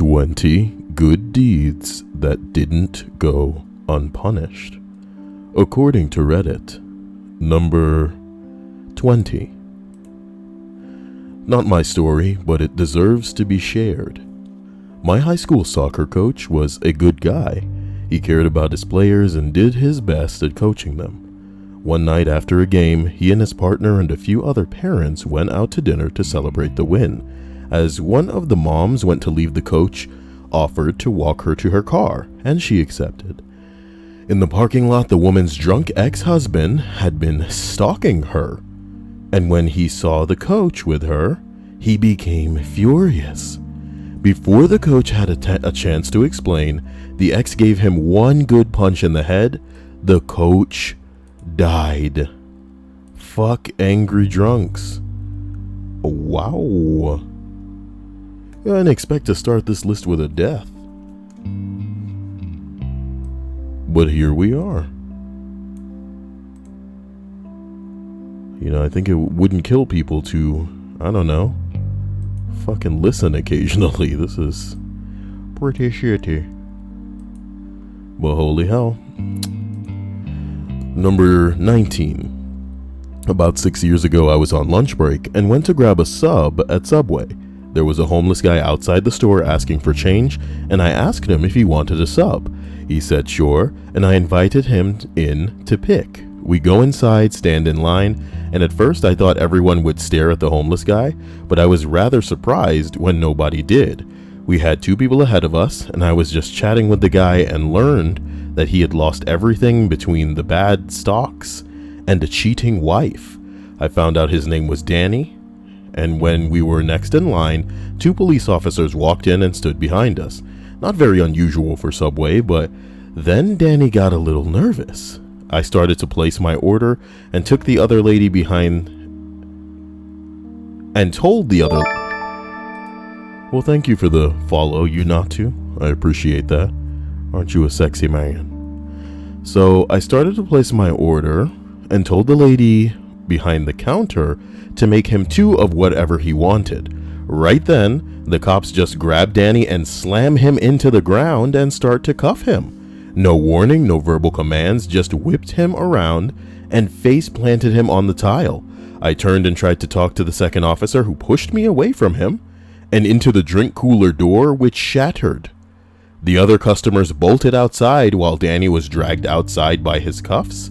20 good deeds that didn't go unpunished. According to Reddit, number 20. Not my story, but it deserves to be shared. My high school soccer coach was a good guy. He cared about his players and did his best at coaching them. One night after a game, he and his partner and a few other parents went out to dinner to celebrate the win. As one of the moms went to leave, the coach offered to walk her to her car, and she accepted. In the parking lot, the woman's drunk ex-husband had been stalking her, and when he saw the coach with her, he became furious. Before the coach had a chance to explain, the ex gave him one good punch in the head. The coach died. Fuck angry drunks. Wow. I didn't expect to start this list with a death. But here we are. You know, I think it wouldn't kill people to, I don't know, fucking listen occasionally. This is pretty shitty. Well, holy hell. Number 19. About 6 years ago, I was on lunch break and went to grab a sub at Subway. There was a homeless guy outside the store asking for change, and I asked him if he wanted a sub. He said sure, and I invited him in to pick. We go inside, stand in line, and at first I thought everyone would stare at the homeless guy, but I was rather surprised when nobody did. We had two people ahead of us, and I was just chatting with the guy and learned that he had lost everything between the bad stocks and a cheating wife. I found out his name was Danny, and when we were next in line, two police officers walked in and stood behind us. Not very unusual for Subway, but then Danny got a little nervous. I started to place my order and took the other lady behind and told the other... Well, thank you for the follow, you not to. I appreciate that. Aren't you a sexy man? So I started to place my order and told the lady behind the counter to make him two of whatever he wanted. Right then, the cops just grabbed Danny and slam him into the ground and start to cuff him. No warning, no verbal commands, just whipped him around and face planted him on the tile. I turned and tried to talk to the second officer, who pushed me away from him and into the drink cooler door, which shattered. The other customers bolted outside while Danny was dragged outside by his cuffs.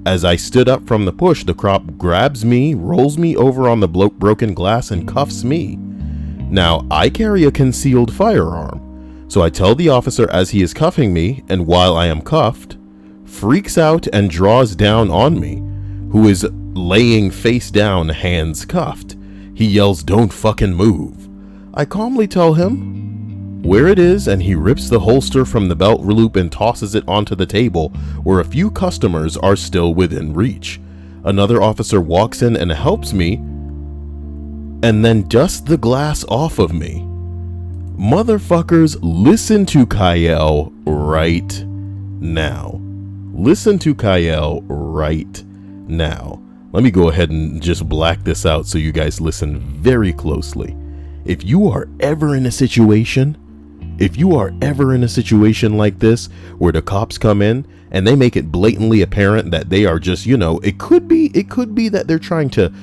As I stood up from the push, the cop grabs me, rolls me over on the broken glass, and cuffs me. Now, I carry a concealed firearm, so I tell the officer as he is cuffing me, and while I am cuffed, freaks out and draws down on me, who is laying face down, hands cuffed. He yells, "Don't fucking move." I calmly tell him where it is, and he rips the holster from the belt loop and tosses it onto the table where a few customers are still within reach. Another officer walks in and helps me and then dusts the glass off of me. Motherfuckers, listen to Kyle right now. Listen to Kyle right now. Let me go ahead and just black this out so you guys listen very closely. If you are ever in a situation like this where the cops come in and they make it blatantly apparent that they are just, it could be that they're trying to,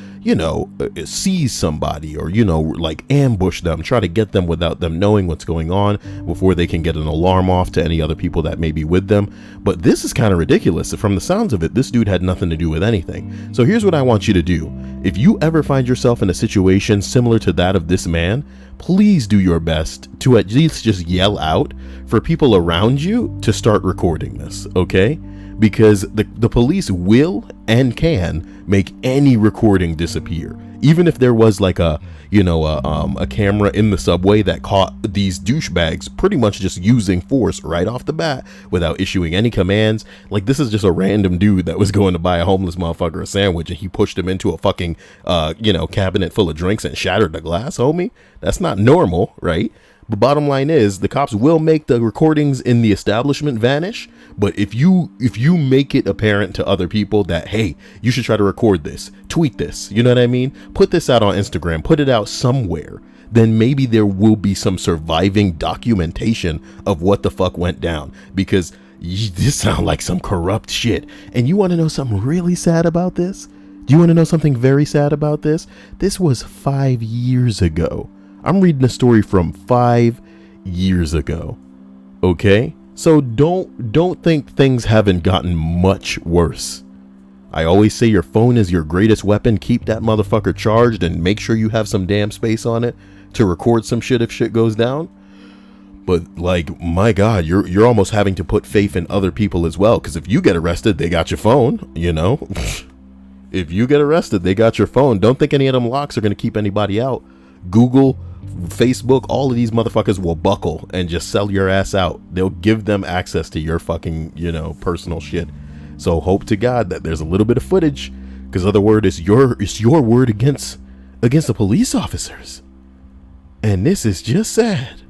seize somebody or, like ambush them, try to get them without them knowing what's going on before they can get an alarm off to any other people that may be with them. But this is kind of ridiculous. From the sounds of it, this dude had nothing to do with anything. So here's what I want you to do. If you ever find yourself in a situation similar to that of this man, please do your best to at least just yell out for people around you to start recording this, okay? Because the police will and can make any recording disappear. Even if there was like a camera in the subway that caught these douchebags pretty much just using force right off the bat without issuing any commands. Like, this is just a random dude that was going to buy a homeless motherfucker a sandwich and he pushed him into a fucking, cabinet full of drinks and shattered the glass, homie. That's not normal, right? But bottom line is, the cops will make the recordings in the establishment vanish. But if you make it apparent to other people that, hey, you should try to record this, tweet this, you know what I mean? Put this out on Instagram, put it out somewhere then maybe there will be some surviving documentation of what the fuck went down, because this sounds like some corrupt shit. And you want to know something really sad about this? Do you want to know something very sad about this? This was 5 years ago. I'm reading a story from 5 years ago. Okay? So don't think things haven't gotten much worse. I always say your phone is your greatest weapon. Keep that motherfucker charged and make sure you have some damn space on it to record some shit if shit goes down. But like, my God, you're almost having to put faith in other people as well. Because if you get arrested, they got your phone, you know. If you get arrested, they got your phone. Don't think any of them locks are going to keep anybody out. Google, Facebook, all of these motherfuckers will buckle and just sell your ass out. They'll give them access to your fucking, personal shit. So hope to God that there's a little bit of footage, because other word is your word against the police officers. And this is just sad.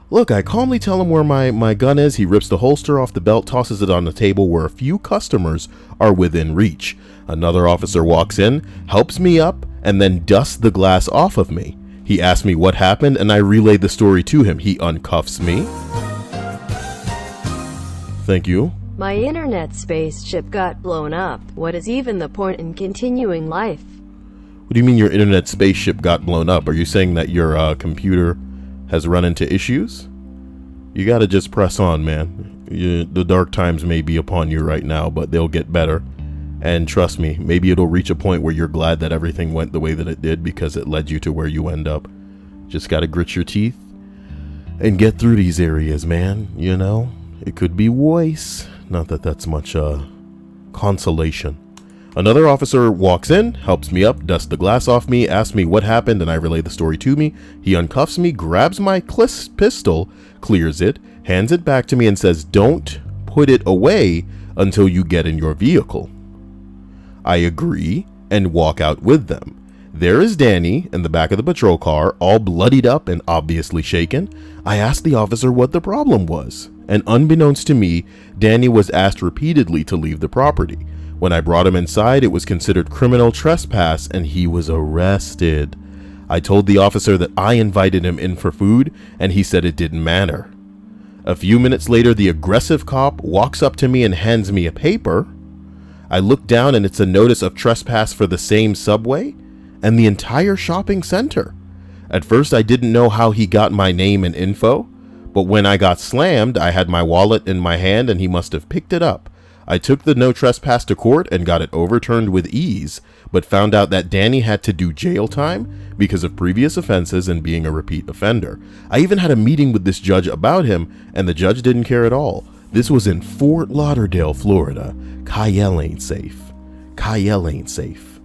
Look, I calmly tell him where my gun is. He rips the holster off the belt, tosses it on the table where a few customers are within reach. Another officer walks in, helps me up, and then dusts the glass off of me. He asks me what happened, and I relay the story to him. He uncuffs me. Thank you. My internet spaceship got blown up. What is even the point in continuing life? What do you mean your internet spaceship got blown up? Are you saying that your computer has run into issues? You gotta just press on, man. The dark times may be upon you right now, but they'll get better. And trust me, maybe it'll reach a point where you're glad that everything went the way that it did, because it led you to where you end up. Just gotta grit your teeth and get through these areas, man. It could be worse. Not that that's much consolation. Another officer walks in, helps me up, dusts the glass off me, asks me what happened, and I relay the story to me. He uncuffs me, grabs my pistol, clears it, hands it back to me, and says, "Don't put it away until you get in your vehicle." I agree and walk out with them. There is Danny in the back of the patrol car, all bloodied up and obviously shaken. I asked the officer what the problem was, and unbeknownst to me, Danny was asked repeatedly to leave the property. When I brought him inside, it was considered criminal trespass and he was arrested. I told the officer that I invited him in for food, and he said it didn't matter. A few minutes later, the aggressive cop walks up to me and hands me a paper. I look down and it's a notice of trespass for the same subway and the entire shopping center. At first, I didn't know how he got my name and info, but when I got slammed, I had my wallet in my hand and he must have picked it up. I took the no trespass to court and got it overturned with ease, but found out that Danny had to do jail time because of previous offenses and being a repeat offender. I even had a meeting with this judge about him, and the judge didn't care at all. This was in Fort Lauderdale, Florida. Kyle ain't safe. Kyle ain't safe.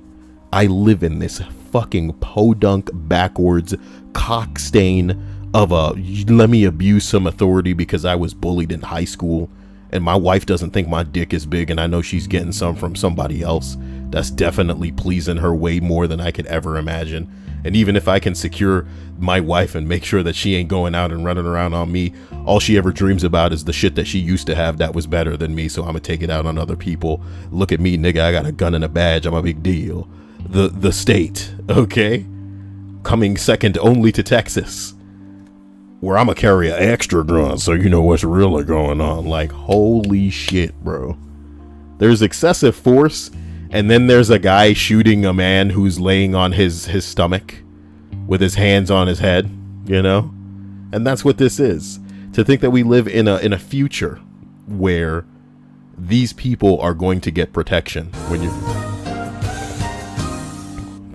I live in this fucking podunk backwards cock stain of a let me abuse some authority because I was bullied in high school. And my wife doesn't think my dick is big, and I know she's getting some from somebody else. That's definitely pleasing her way more than I could ever imagine. And even if I can secure my wife and make sure that she ain't going out and running around on me, all she ever dreams about is the shit that she used to have that was better than me, so I'm gonna take it out on other people. Look at me, nigga, I got a gun and a badge, I'm a big deal. The state, okay? Coming second only to Texas, where I'm gonna carry an extra gun so you know what's really going on. Like, holy shit, bro. There's excessive force, and then there's a guy shooting a man who's laying on his stomach with his hands on his head, And that's what this is. To think that we live in a future where these people are going to get protection when you.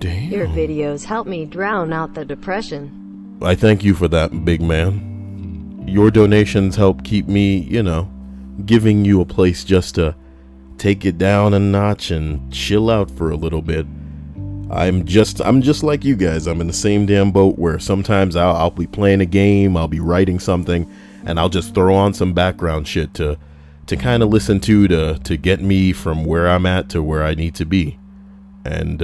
Damn. Your videos help me drown out the depression. I thank you for that, big man. Your donations help keep me, giving you a place just to take it down a notch and chill out for a little bit. I'm just like you guys. I'm in the same damn boat where sometimes I'll be playing a game, I'll be writing something, and I'll just throw on some background shit to kind of listen to get me from where I'm at to where I need to be. And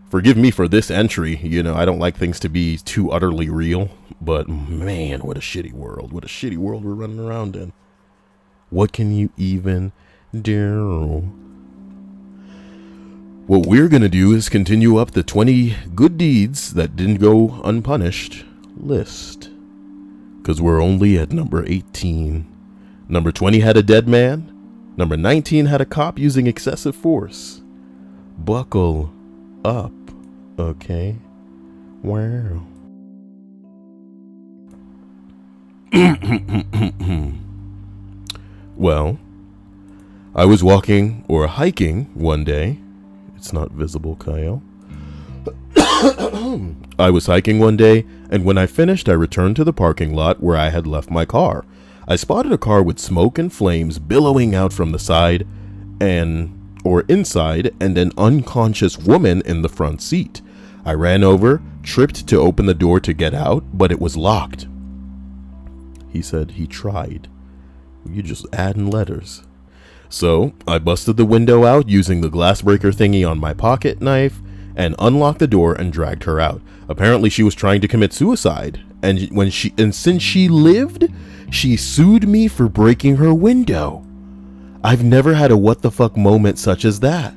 forgive me for this entry. I don't like things to be too utterly real, but man, what a shitty world. What a shitty world we're running around in. What can you even do? what we're going to do is continue up the 20 good deeds that didn't go unpunished list. Because we're only at number 18. Number 20 had a dead man. Number 19 had a cop using excessive force. Buckle up, okay? Wow. Well, I was walking or hiking one day. It's not visible, Kyle. I was hiking one day, and when I finished, I returned to the parking lot where I had left my car. I spotted a car with smoke and flames billowing out from the side or inside, and an unconscious woman in the front seat. I ran over, tripped to open the door to get out, but it was locked. He said he tried. You just adding letters. So I busted the window out using the glass breaker thingy on my pocket knife and unlocked the door and dragged her out. Apparently she was trying to commit suicide, and since she lived, she sued me for breaking her window. I've never had a what the fuck moment such as that.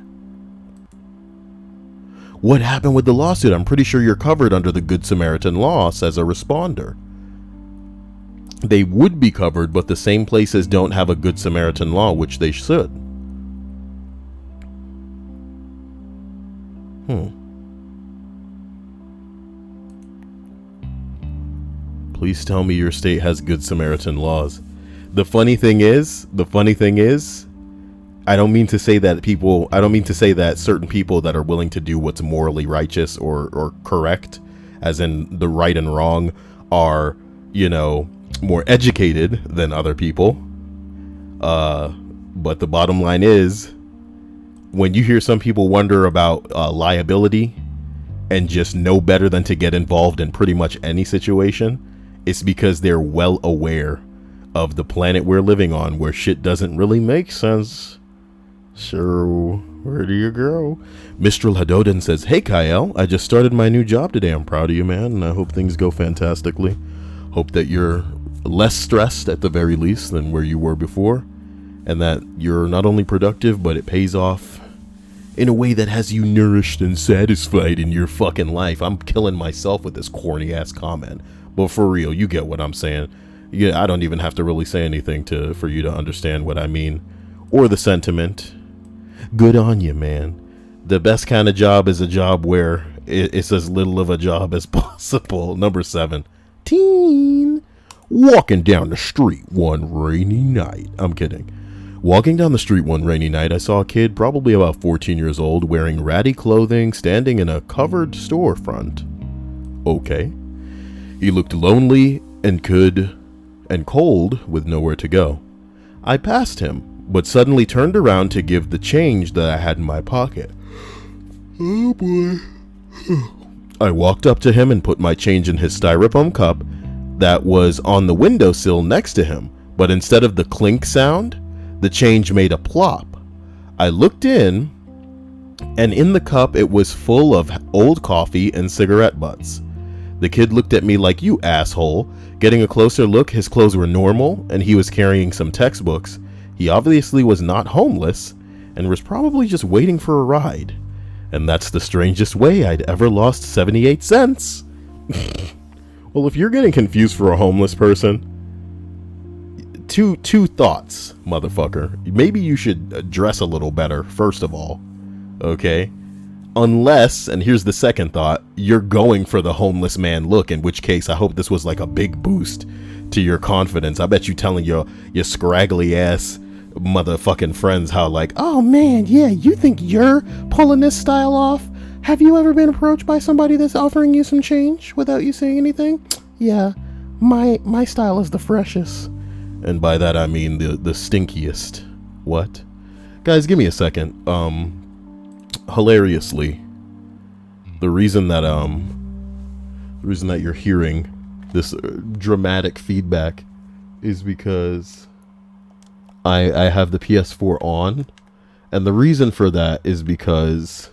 What happened with the lawsuit? I'm pretty sure you're covered under the Good Samaritan law, says a responder. They would be covered, but the same places don't have a Good Samaritan law, which they should. Please tell me your state has Good Samaritan laws. The funny thing is, I don't mean to say that certain people that are willing to do what's morally righteous or correct, as in the right and wrong, are, more educated than other people. But the bottom line is, when you hear some people wonder about liability and just know better than to get involved in pretty much any situation, it's because they're well aware of the planet we're living on, where shit doesn't really make sense. So, where do you go? Mistral Hadoden says, "Hey Kyle, I just started my new job today. I'm proud of you, man, and I hope things go fantastically. Hope that you're less stressed at the very least than where you were before, and that you're not only productive, but it pays off in a way that has you nourished and satisfied in your fucking life." I'm killing myself with this corny ass comment, but for real, you get what I'm saying. Yeah, I don't even have to really say anything for you to understand what I mean, or the sentiment. Good on you, man. The best kind of job is a job where it's as little of a job as possible. Number 17. Walking down the street one rainy night. I'm kidding. Walking down the street one rainy night, I saw a kid, probably about 14 years old, wearing ratty clothing, standing in a covered storefront. Okay. He looked lonely and cold with nowhere to go. I passed him, but suddenly turned around to give the change that I had in my pocket. Oh boy. I walked up to him and put my change in his styrofoam cup that was on the windowsill next to him, but instead of the clink sound, the change made a plop. I looked in, and in the cup it was full of old coffee and cigarette butts. The kid looked at me like, "You asshole." Getting a closer look, his clothes were normal, and he was carrying some textbooks. He obviously was not homeless, and was probably just waiting for a ride. And that's the strangest way I'd ever lost 78 cents. Well, if you're getting confused for a homeless person, two thoughts, motherfucker. Maybe you should dress a little better, first of all. Okay? Unless, and here's the second thought, you're going for the homeless man look, in which case I hope this was like a big boost to your confidence. I bet you telling your scraggly ass motherfucking friends how like, "Oh man, yeah, you think you're pulling this style off? Have you ever been approached by somebody that's offering you some change without you saying anything? Yeah, my style is the freshest." And by that I mean the stinkiest. What? Guys, give me a second. Hilariously, the reason that you're hearing this dramatic feedback is because I have the PS4 on, and the reason for that is because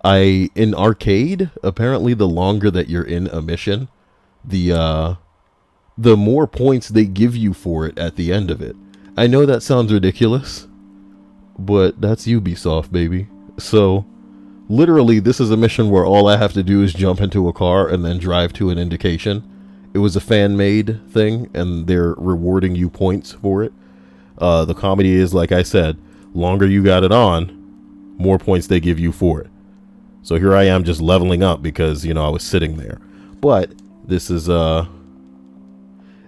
in arcade, apparently the longer that you're in a mission, the more points they give you for it at the end of it. I know that sounds ridiculous, but that's Ubisoft, baby. So Literally, this is a mission where all I have to do is jump into a car and then drive to an indication. It was a fan-made thing, and they're rewarding you points for it. The comedy is, like I said, longer you got it on, more points they give you for it. So here I am just leveling up because, I was sitting there. But this is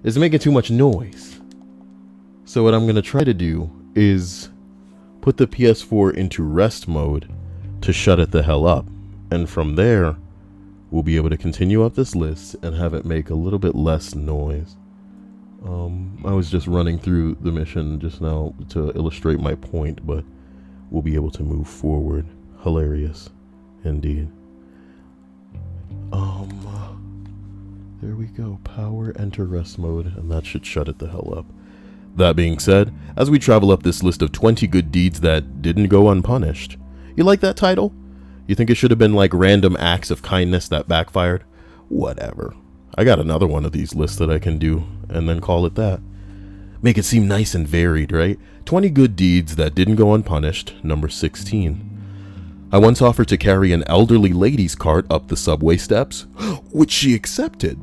making too much noise. So what I'm going to try to do is put the PS4 into rest mode to shut it the hell up. And from there, we'll be able to continue up this list and have it make a little bit less noise. I was just running through the mission just now to illustrate my point, but we'll be able to move forward. Hilarious, indeed. There we go. Power, enter rest mode, and that should shut it the hell up. That being said, as we travel up this list of 20 good deeds that didn't go unpunished. You like that title? You think it should have been like random acts of kindness that backfired? Whatever. I got another one of these lists that I can do, and then call it that. Make it seem nice and varied, right? 20 good deeds that didn't go unpunished, number 16. I once offered to carry an elderly lady's cart up the subway steps, which she accepted.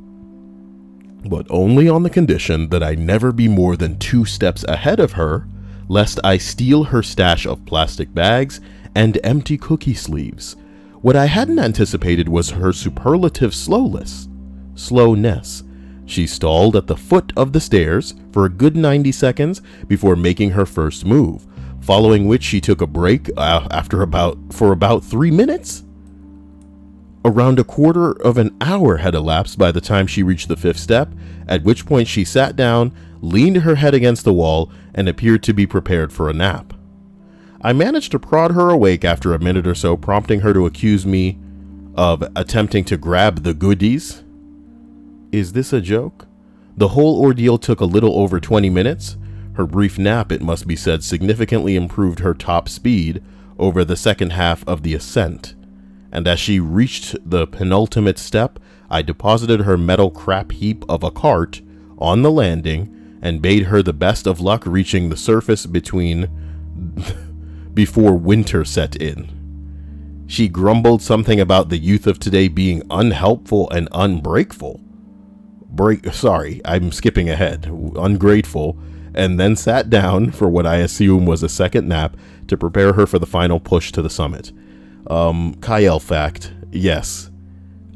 But only on the condition that I never be more than 2 steps ahead of her, lest I steal her stash of plastic bags and empty cookie sleeves. What I hadn't anticipated was her superlative slowness. She stalled at the foot of the stairs for a good 90 seconds before making her first move, following which she took a break for about 3 minutes. Around a quarter of an hour had elapsed by the time she reached the 5th step, at which point she sat down, leaned her head against the wall, and appeared to be prepared for a nap. I managed to prod her awake after a minute or so, prompting her to accuse me of attempting to grab the goodies. Is this a joke? The whole ordeal took a little over 20 minutes. Her brief nap, it must be said, significantly improved her top speed over the second half of the ascent. And as she reached the penultimate step, I deposited her metal crap heap of a cart on the landing and bade her the best of luck reaching the surface before winter set in. She grumbled something about the youth of today being unhelpful and ungrateful. I'm skipping ahead. Ungrateful, and then sat down for what I assume was a second nap to prepare her for the final push to the summit. Kyle fact, yes.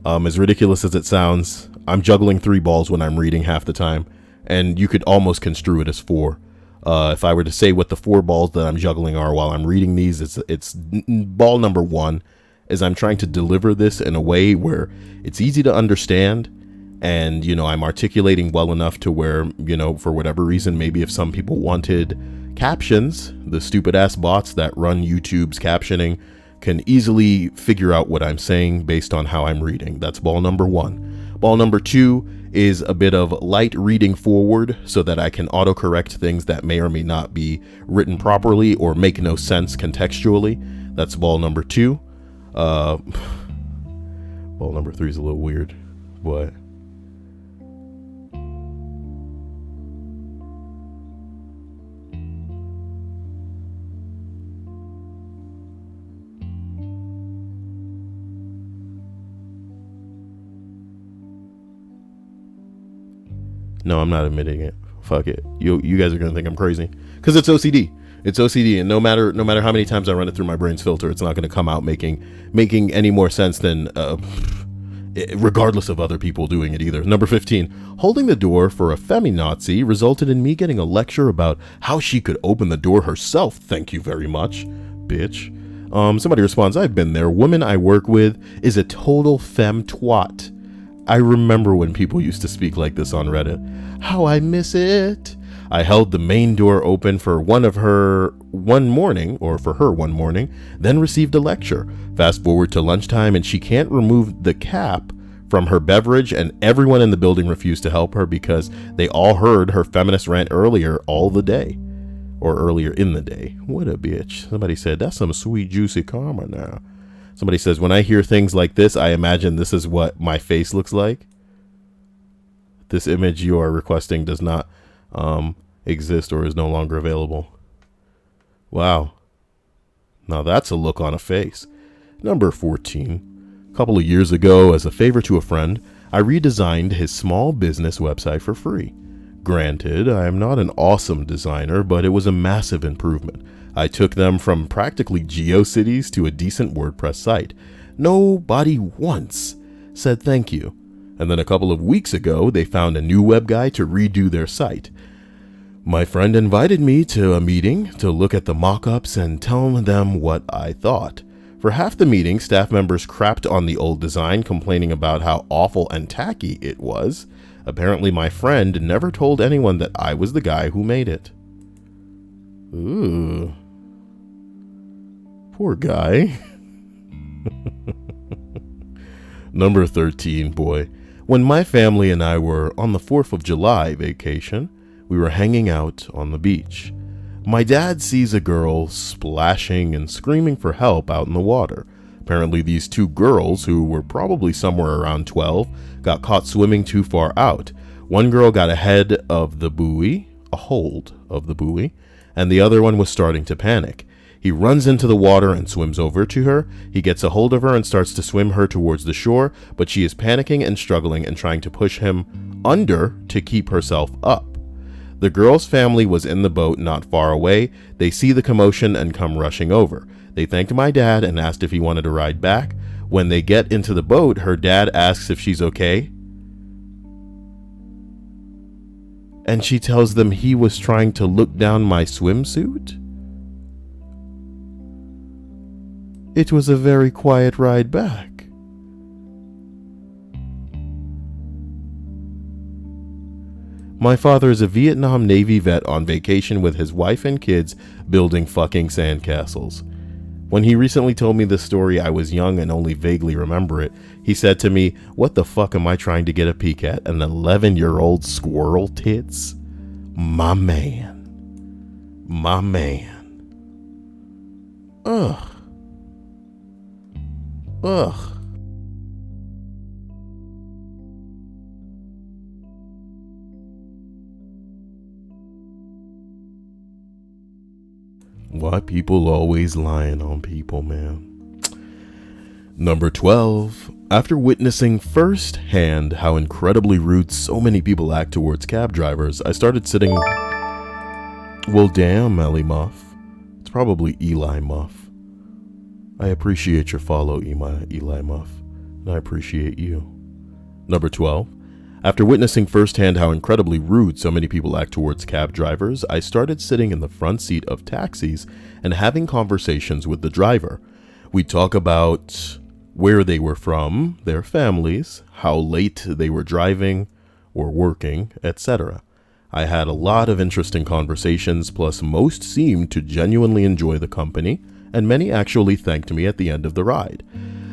As ridiculous as it sounds, I'm juggling 3 balls when I'm reading half the time, and you could almost construe it as 4. If I were to say what the 4 balls that I'm juggling are while I'm reading these, it's ball number 1 is I'm trying to deliver this in a way where it's easy to understand, and, I'm articulating well enough to where, for whatever reason, maybe if some people wanted captions, the stupid ass bots that run YouTube's captioning can easily figure out what I'm saying based on how I'm reading. That's ball number 1. Ball number 2 is a bit of light reading forward so that I can autocorrect things that may or may not be written properly or make no sense contextually. That's ball number 2. Ball number 3 is a little weird, but no, I'm not admitting it. Fuck it. You guys are gonna think I'm crazy because it's OCD. It's OCD, and no matter how many times I run it through my brain's filter, it's not gonna come out making any more sense than regardless of other people doing it either. Number 15, holding the door for a feminazi resulted in me getting a lecture about how she could open the door herself. Thank you very much, bitch. Somebody responds, I've been there. Woman I work with is a total femme twat. I remember when people used to speak like this on Reddit. How I miss it. I held the main door open for her one morning, then received a lecture. Fast forward to lunchtime and she can't remove the cap from her beverage, and everyone in the building refused to help her because they all heard her feminist rant earlier in the day. What a bitch. Somebody said, that's some sweet juicy karma now. Somebody says, when I hear things like this, I imagine this is what my face looks like. This image you are requesting does not exist or is no longer available. Wow. Now that's a look on a face. Number 14. A couple of years ago, as a favor to a friend, I redesigned his small business website for free. Granted, I am not an awesome designer, but it was a massive improvement. I took them from practically GeoCities to a decent WordPress site. Nobody once said thank you. And then a couple of weeks ago, they found a new web guy to redo their site. My friend invited me to a meeting to look at the mock-ups and tell them what I thought. For half the meeting, staff members crapped on the old design, complaining about how awful and tacky it was. Apparently, my friend never told anyone that I was the guy who made it. Ooh. Poor guy. Number 13, boy. When my family and I were on the 4th of July vacation, we were hanging out on the beach. My dad sees a girl splashing and screaming for help out in the water. Apparently, these two girls, who were probably somewhere around 12, got caught swimming too far out. One girl got ahead of the buoy, a hold of the buoy, and the other one was starting to panic. He runs into the water and swims over to her. He gets a hold of her and starts to swim her towards the shore, but she is panicking and struggling and trying to push him under to keep herself up. The girl's family was in the boat not far away. They see the commotion and come rushing over. They thanked my dad and asked if he wanted to ride back. When they get into the boat, her dad asks if she's okay. And she tells them he was trying to look down my swimsuit. It was a very quiet ride back. My father is a Vietnam Navy vet on vacation with his wife and kids building fucking sandcastles. When he recently told me this story, I was young and only vaguely remember it. He said to me, "What the fuck am I trying to get a peek at? An 11-year-old squirrel tits?" My man. My man. Ugh. Ugh. Why people always lying on people, man. Number 12. After witnessing firsthand how incredibly rude so many people act towards cab drivers, I started sitting... Well, damn, Ellie Muff. It's probably Eli Muff. I appreciate your follow, Eli Muff. And I appreciate you. Number 12. After witnessing firsthand how incredibly rude so many people act towards cab drivers, I started sitting in the front seat of taxis and having conversations with the driver. We talk about where they were from, their families, how late they were driving or working, etc. I had a lot of interesting conversations, plus most seemed to genuinely enjoy the company, and many actually thanked me at the end of the ride.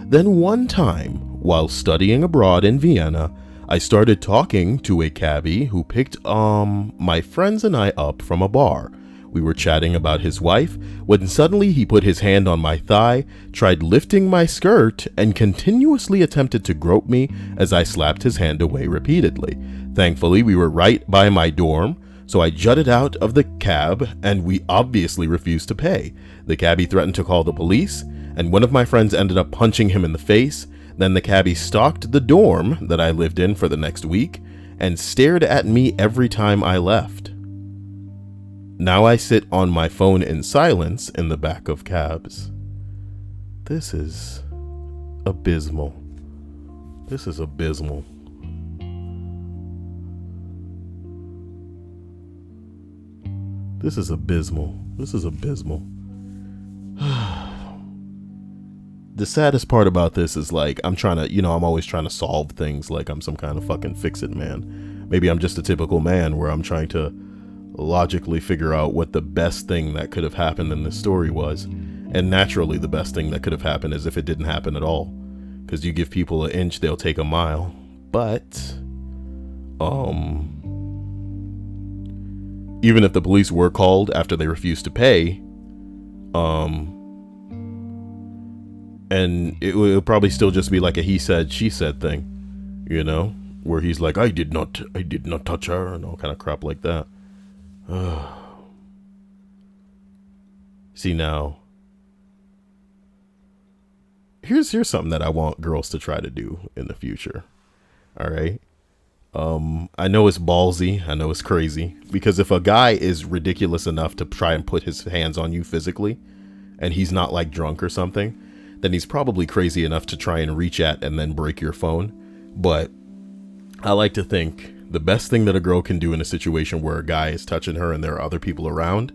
Then one time, while studying abroad in Vienna, I started talking to a cabbie who picked my friends and I up from a bar. We were chatting about his wife when suddenly he put his hand on my thigh, tried lifting my skirt, and continuously attempted to grope me as I slapped his hand away repeatedly. Thankfully, we were right by my dorm, so I jutted out of the cab and we obviously refused to pay. The cabbie threatened to call the police, and one of my friends ended up punching him in the face. Then the cabbie stalked the dorm that I lived in for the next week and stared at me every time I left. Now I sit on my phone in silence in the back of cabs. This is abysmal. This is abysmal. This is abysmal. This is abysmal. The saddest part about this is, like, I'm trying to, I'm always trying to solve things like I'm some kind of fucking fix-it man. Maybe I'm just a typical man where I'm trying to logically figure out what the best thing that could have happened in this story was. And naturally, the best thing that could have happened is if it didn't happen at all. Because you give people an inch, they'll take a mile. But, even if the police were called after they refused to pay, and it would probably still just be like a he said, she said thing, where he's like, I did not touch her, and all kind of crap like that. See, now, here's something that I want girls to try to do in the future. All right. I know it's ballsy. I know it's crazy, because if a guy is ridiculous enough to try and put his hands on you physically, and he's not like drunk or something, then he's probably crazy enough to try and reach at and then break your phone. But I like to think the best thing that a girl can do in a situation where a guy is touching her and there are other people around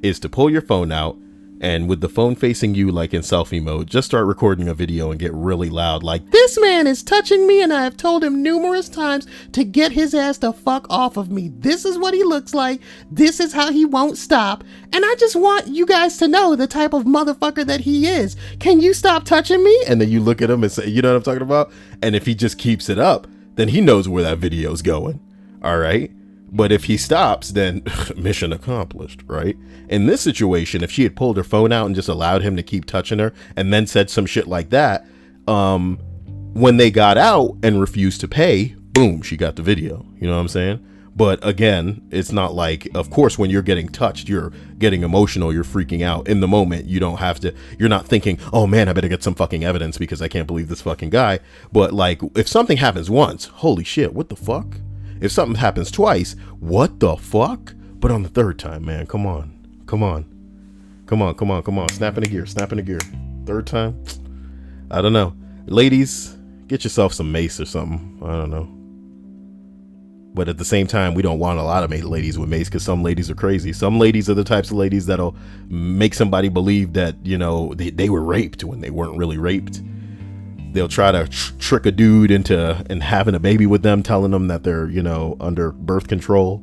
is to pull your phone out, and with the phone facing you, like in selfie mode, just start recording a video and get really loud, like, "This man is touching me and I have told him numerous times to get his ass the fuck off of me. This is what he looks like. This is how he won't stop. And I just want you guys to know the type of motherfucker that he is. Can you stop touching me?" And then you look at him and say, you know what I'm talking about? And if he just keeps it up, then he knows where that video's going. All right. But if he stops, then mission accomplished, right? In this situation, if she had pulled her phone out and just allowed him to keep touching her and then said some shit like that, when they got out and refused to pay, boom, she got the video. You know what I'm saying? But again, it's not like, of course, when you're getting touched, you're getting emotional, you're freaking out. In the moment, you don't have to, you're not thinking, oh man, I better get some fucking evidence because I can't believe this fucking guy. But like, if something happens once, holy shit, what the fuck? If something happens twice, what the fuck? But on the third time, man, come on. Snap in a gear. Third time? I don't know. Ladies, get yourself some mace or something. I don't know. But at the same time, we don't want a lot of ladies with mace, because some ladies are crazy. Some ladies are the types of ladies that'll make somebody believe that, you know, they were raped when they weren't really raped. They'll try to trick a dude into having a baby with them, telling them that they're, you know, under birth control.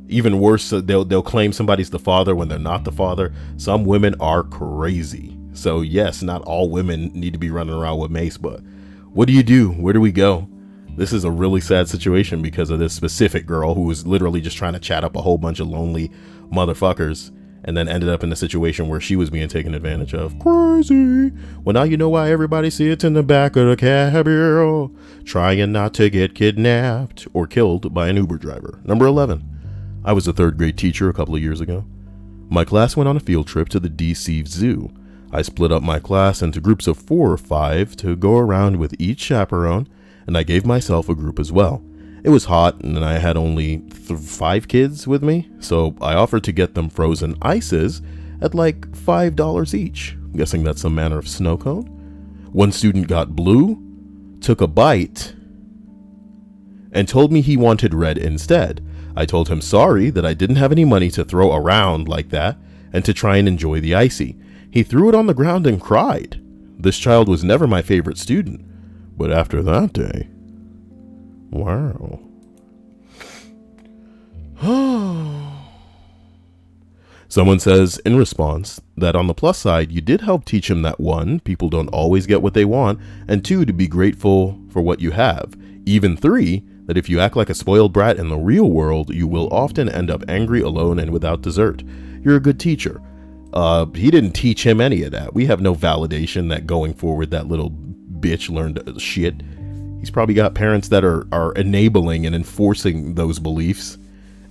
Even worse, they'll claim somebody's the father when they're not the father. Some women are crazy. So yes, not all women need to be running around with mace, but what do you do? Where do we go? This is a really sad situation because of this specific girl who was literally just trying to chat up a whole bunch of lonely motherfuckers, and then ended up in a situation where she was being taken advantage of. Crazy. Well, now you know why everybody sits in the back of the cab here, trying not to get kidnapped or killed by an Uber driver. Number 11. I was a third grade teacher a couple of years ago. My class went on a field trip to the DC Zoo. I split up my class into groups of 4 or 5 to go around with each chaperone, and I gave myself a group as well. It was hot and I had only 5 kids with me, so I offered to get them frozen ices at like $5 each. I'm guessing that's some manner of snow cone. One student got blue, took a bite, and told me he wanted red instead. I told him sorry, that I didn't have any money to throw around like that and to try and enjoy the icy. He threw it on the ground and cried. This child was never my favorite student, but after that day, wow. Someone says in response that on the plus side, you did help teach him that 1, people don't always get what they want, and 2, to be grateful for what you have. Even 3, that if you act like a spoiled brat in the real world, you will often end up angry, alone, and without dessert. You're a good teacher. He didn't teach him any of that. We have no validation that going forward that little bitch learned shit. He's probably got parents that are enabling and enforcing those beliefs.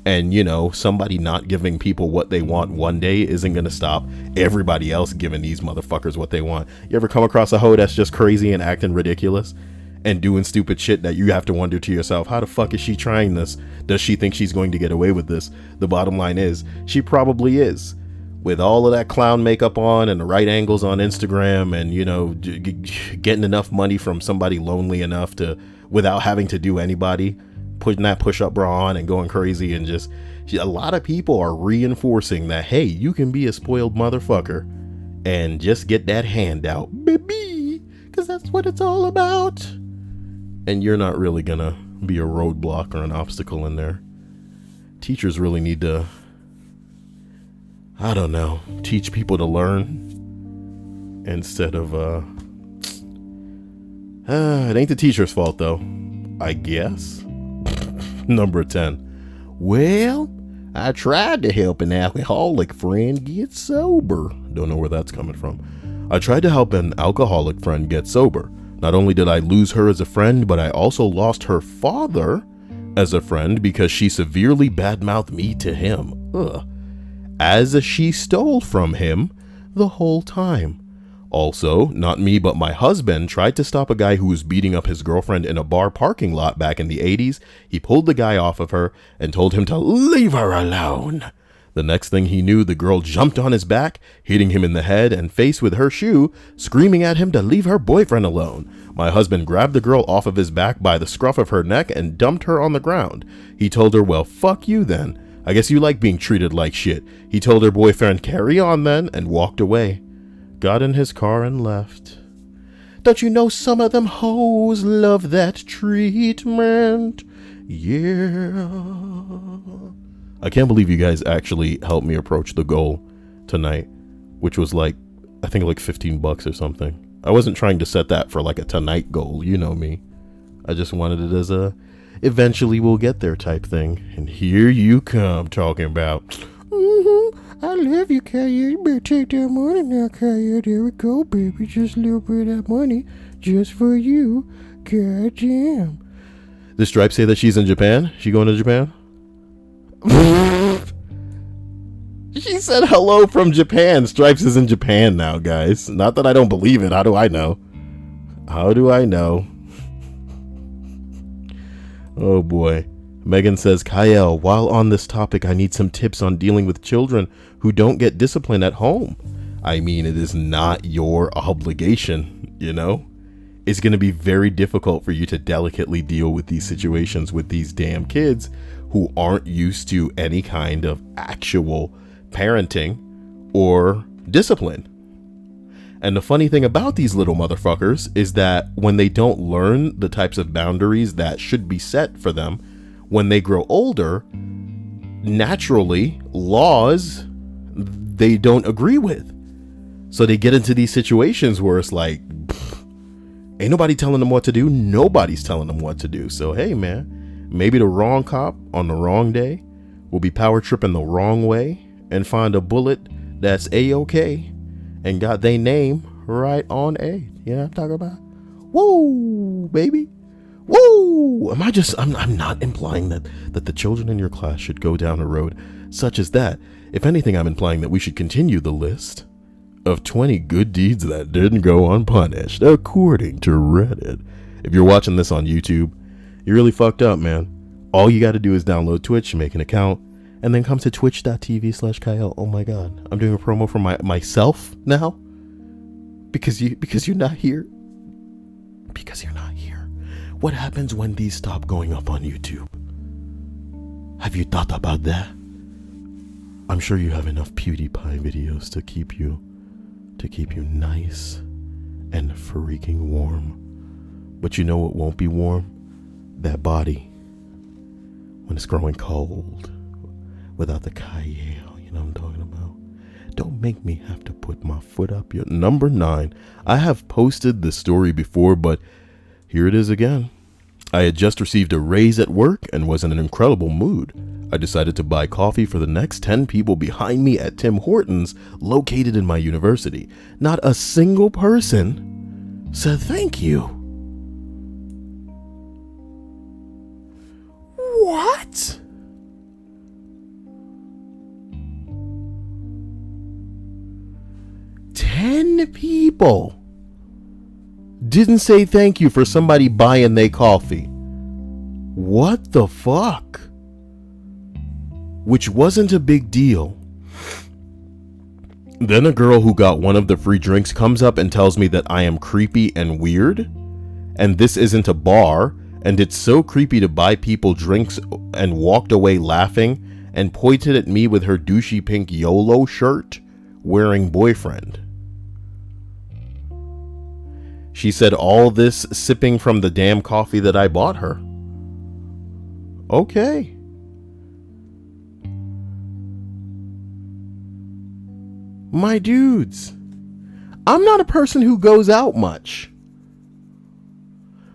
And, you know, somebody not giving people what they want one day isn't going to stop everybody else giving these motherfuckers what they want. You ever come across a hoe that's just crazy and acting ridiculous and doing stupid shit that you have to wonder to yourself, how the fuck is she trying this? Does she think she's going to get away with this? The bottom line is, she probably is. With all of that clown makeup on and the right angles on Instagram and, you know, getting enough money from somebody lonely enough to, without having to do anybody, putting that push-up bra on and going crazy, and just, a lot of people are reinforcing that, hey, you can be a spoiled motherfucker and just get that handout, baby, because that's what it's all about. And you're not really gonna be a roadblock or an obstacle in there. Teachers really need to, I don't know, teach people to learn instead of, it ain't the teacher's fault though, I guess. Number 10. Well, I tried to help an alcoholic friend get sober. Don't know where that's coming from. I tried to help an alcoholic friend get sober. Not only did I lose her as a friend, but I also lost her father as a friend because she severely badmouthed me to him. As she stole from him the whole time. Also, not me, but my husband tried to stop a guy who was beating up his girlfriend in a bar parking lot back in the 80s. He pulled the guy off of her and told him to leave her alone. The next thing he knew, the girl jumped on his back, hitting him in the head and face with her shoe, screaming at him to leave her boyfriend alone. My husband grabbed the girl off of his back by the scruff of her neck and dumped her on the ground. He told her, well, fuck you then. I guess you like being treated like shit. He told her boyfriend, carry on then, and walked away. Got in his car and left. Don't you know some of them hoes love that treatment? Yeah. I can't believe you guys actually helped me approach the goal tonight, which was like, I think like $15 or something. I wasn't trying to set that for like a tonight goal, you know me. I just wanted it as a eventually we'll get there type thing. And here you come talking about, I love you, Kaya. You better take that money now, Kaya. There we go, baby. Just a little bit of that money just for you. God damn. Does Stripe say that she's in Japan? She going to Japan? She said hello from Japan. Stripes is in Japan now, guys. Not that I don't believe it. How do I know? How do I know? Oh boy. Megan says, Kyle, while on this topic, I need some tips on dealing with children who don't get discipline at home. I mean, it is not your obligation, you know? It's going to be very difficult for you to delicately deal with these situations with these damn kids who aren't used to any kind of actual parenting or discipline. And the funny thing about these little motherfuckers is that when they don't learn the types of boundaries that should be set for them, when they grow older, naturally, laws they don't agree with. So they get into these situations where it's like, ain't nobody telling them what to do. Nobody's telling them what to do. So, hey, man, maybe the wrong cop on the wrong day will be power tripping the wrong way and find a bullet that's A-OK and got their name right on A. You know what I'm talking about? Whoa, baby. Whoa! I'm not implying that the children in your class should go down a road such as that. If anything, I'm implying that we should continue the list of 20 good deeds that didn't go unpunished, according to Reddit. If you're watching this on YouTube, you're really fucked up, man. All you got to do is download Twitch, make an account, and then come to twitch.tv/Kyle. Oh my god, I'm doing a promo for myself now because you're not here. Because you're not here. What happens when these stop going up on YouTube? Have you thought about that? I'm sure you have enough PewDiePie videos to keep you nice and freaking warm. But you know what won't be warm? That body when it's growing cold without the Kyle, you know what I'm talking about? Don't make me have to put my foot up your number 9. I have posted this story before, but here it is again. I had just received a raise at work and was in an incredible mood. I decided to buy coffee for the next 10 people behind me at Tim Hortons, located in my university. Not a single person said thank you. What? Ten people didn't say thank you for somebody buying they coffee. What the fuck? Which wasn't a big deal. Then a girl who got one of the free drinks comes up and tells me that I am creepy and weird, and this isn't a bar, and it's so creepy to buy people drinks, and walked away laughing and pointed at me with her douchey pink YOLO shirt wearing boyfriend. She said all this sipping from the damn coffee that I bought her. Okay. My dudes, I'm not a person who goes out much,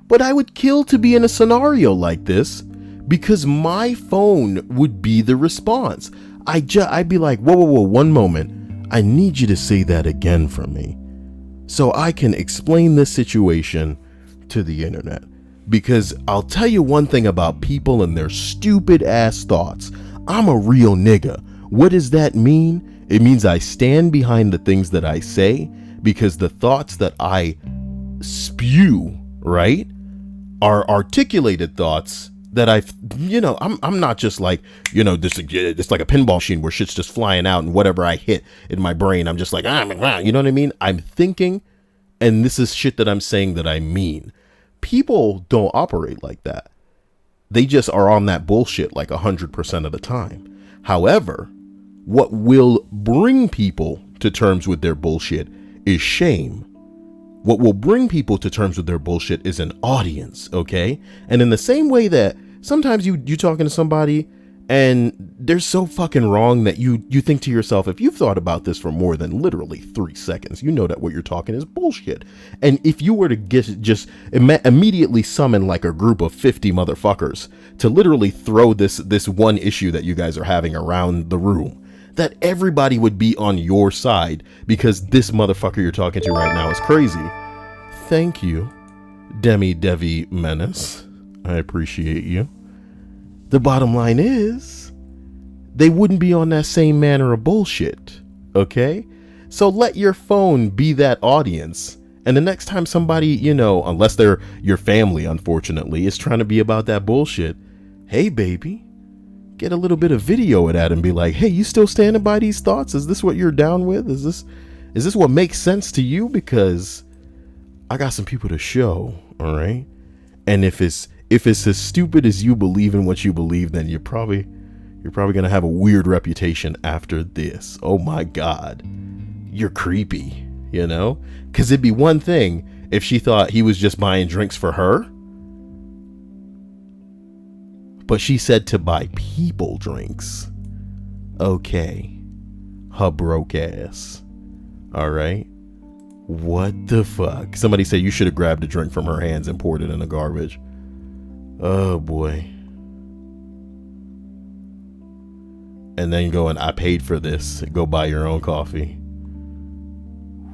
but I would kill to be in a scenario like this because my phone would be the response. I'd be like, whoa, one moment. I need you to say that again for me, so I can explain this situation to the internet. Because I'll tell you one thing about people and their stupid ass thoughts. I'm a real nigga. What does that mean? It means I stand behind the things that I say because the thoughts that I spew, right, are articulated thoughts that I'm not just like, this it's like a pinball machine where shit's just flying out and whatever I hit in my brain, I'm just like, you know what I mean? I'm thinking, and this is shit that I'm saying that I mean. People don't operate like that. They just are on that bullshit like 100% of the time. However, what will bring people to terms with their bullshit is shame. What will bring people to terms with their bullshit is an audience, okay? And in the same way that sometimes you talking to somebody and they're so fucking wrong that you think to yourself, if you've thought about this for more than literally 3 seconds, you know that what you're talking is bullshit. And if you were to just immediately summon like a group of 50 motherfuckers to literally throw this one issue that you guys are having around the room, that everybody would be on your side because this motherfucker you're talking to right now is crazy. Thank you, Demi Devi Menace. I appreciate you. The bottom line is, they wouldn't be on that same manner of bullshit, okay? So let your phone be that audience. And the next time somebody, unless they're your family, unfortunately, is trying to be about that bullshit, hey, baby, get a little bit of video of that and be like, hey, you still standing by these thoughts? Is this what you're down with? Is this what makes sense to you? Because I got some people to show, all right? And if it's as stupid as you believe in what you believe, then you're probably gonna have a weird reputation after this. Oh my God, you're creepy, Because it'd be one thing if she thought he was just buying drinks for her, but she said to buy people drinks. Okay, her broke ass. All right. What the fuck? Somebody said you should have grabbed a drink from her hands and poured it in the garbage. Oh boy. And then going, I paid for this. Go buy your own coffee.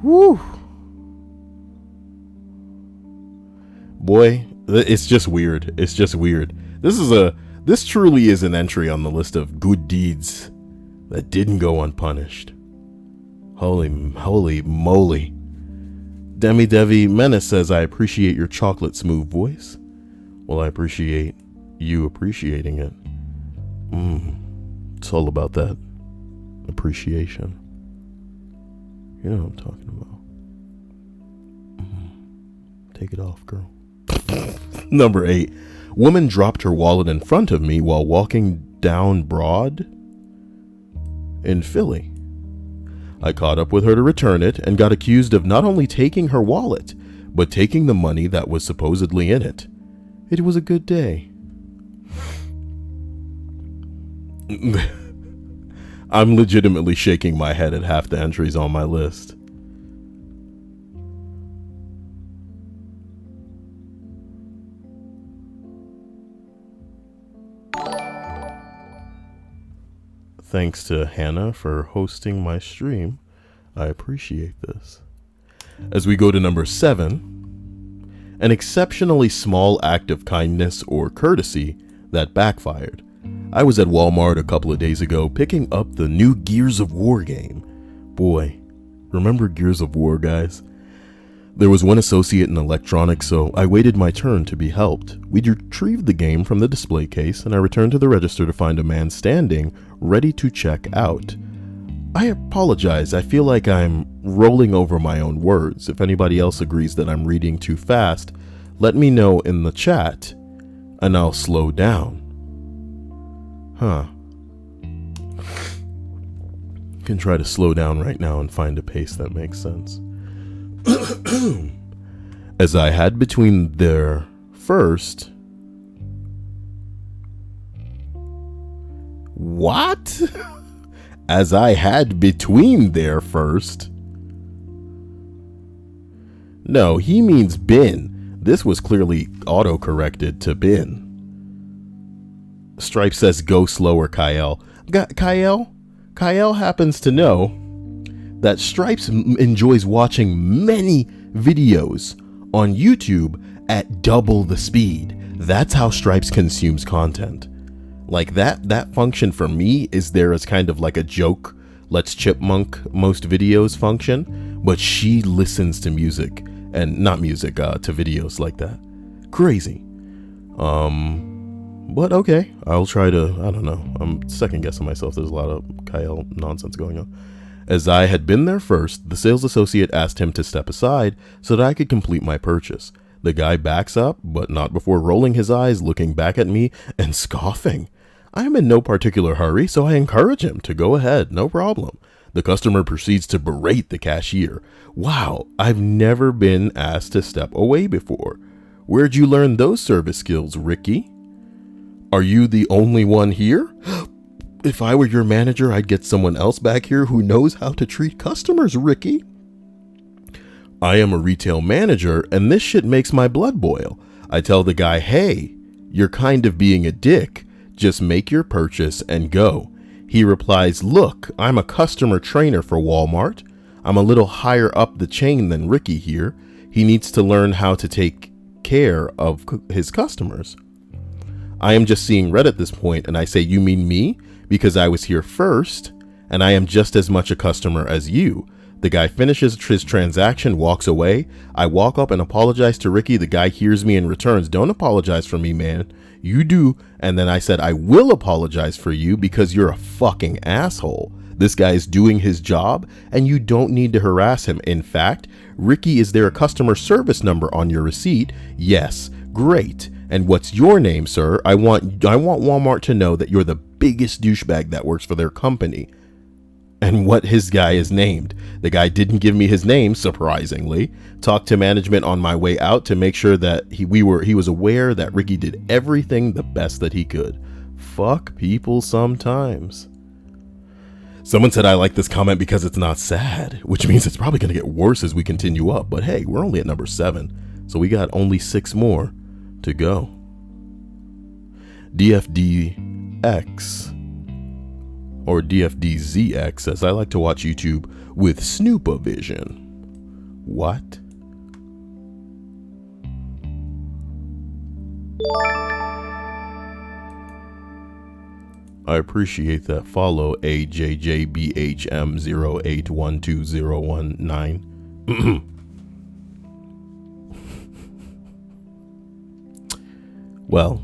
Whew. Boy, it's just weird. It's just weird. This truly is an entry on the list of good deeds that didn't go unpunished. Holy moly. Demi Devi Menace says, I appreciate your chocolate smooth voice. Well, I appreciate you appreciating it. It's all about that appreciation. You know what I'm talking about. Take it off, girl. Number 8. Woman dropped her wallet in front of me while walking down Broad in Philly. I caught up with her to return it and got accused of not only taking her wallet, but taking the money that was supposedly in it. It was a good day. I'm legitimately shaking my head at half the entries on my list. Thanks to Hannah for hosting my stream. I appreciate this. As we go to number 7, an exceptionally small act of kindness or courtesy that backfired. I was at Walmart a couple of days ago picking up the new Gears of War game. Boy, remember Gears of War, guys? There was one associate in electronics, so I waited my turn to be helped. We retrieved the game from the display case, and I returned to the register to find a man standing, ready to check out. I apologize. I feel like I'm rolling over my own words. If anybody else agrees that I'm reading too fast, let me know in the chat, and I'll slow down. Can try to slow down right now and find a pace that makes sense. As I had between their first... What? As I had between their first... No, he means bin. This was clearly auto-corrected to bin. Stripe says, go slower, Kyle. Kyle happens to know that Stripes enjoys watching many videos on YouTube at double the speed. That's how Stripes consumes content. Like that function for me is there as kind of like a joke, lets chipmunk most videos function, but she listens to music and not music, to videos like that. Crazy. But okay, I'll try to, I don't know, I'm second guessing myself. There's a lot of Kyle nonsense going on. As I had been there first, the sales associate asked him to step aside so that I could complete my purchase. The guy backs up, but not before rolling his eyes, looking back at me and scoffing. I am in no particular hurry, so I encourage him to go ahead, no problem. The customer proceeds to berate the cashier. Wow, I've never been asked to step away before. Where'd you learn those service skills, Ricky? Are you the only one here? If I were your manager, I'd get someone else back here who knows how to treat customers, Ricky. I am a retail manager, and this shit makes my blood boil. I tell the guy, hey, you're kind of being a dick. Just make your purchase and go. He replies, look, I'm a customer trainer for Walmart. I'm a little higher up the chain than Ricky here. He needs to learn how to take care of his customers. I am just seeing red at this point, and I say, you mean me? Because I was here first, and I am just as much a customer as you. The guy finishes his transaction, walks away. I walk up and apologize to Ricky. The guy hears me and returns, don't apologize for me, man. You do. And then I said, I will apologize for you because you're a fucking asshole. This guy is doing his job, and you don't need to harass him. In fact, Ricky, is there a customer service number on your receipt? Yes. Great. And what's your name, sir? I want Walmart to know that you're the biggest douchebag that works for their company. And what his guy is named. The guy didn't give me his name, surprisingly. Talked to management on my way out to make sure that he was aware that Ricky did everything the best that he could. Fuck people sometimes. Someone said I like this comment because it's not sad, which means it's probably going to get worse as we continue up. But hey, we're only at number 7, so we got only 6 more to go. DFDX, or DFDZX, as I like to watch YouTube, with Snoopavision. What? I appreciate that follow, AJJBHM0812019. Well,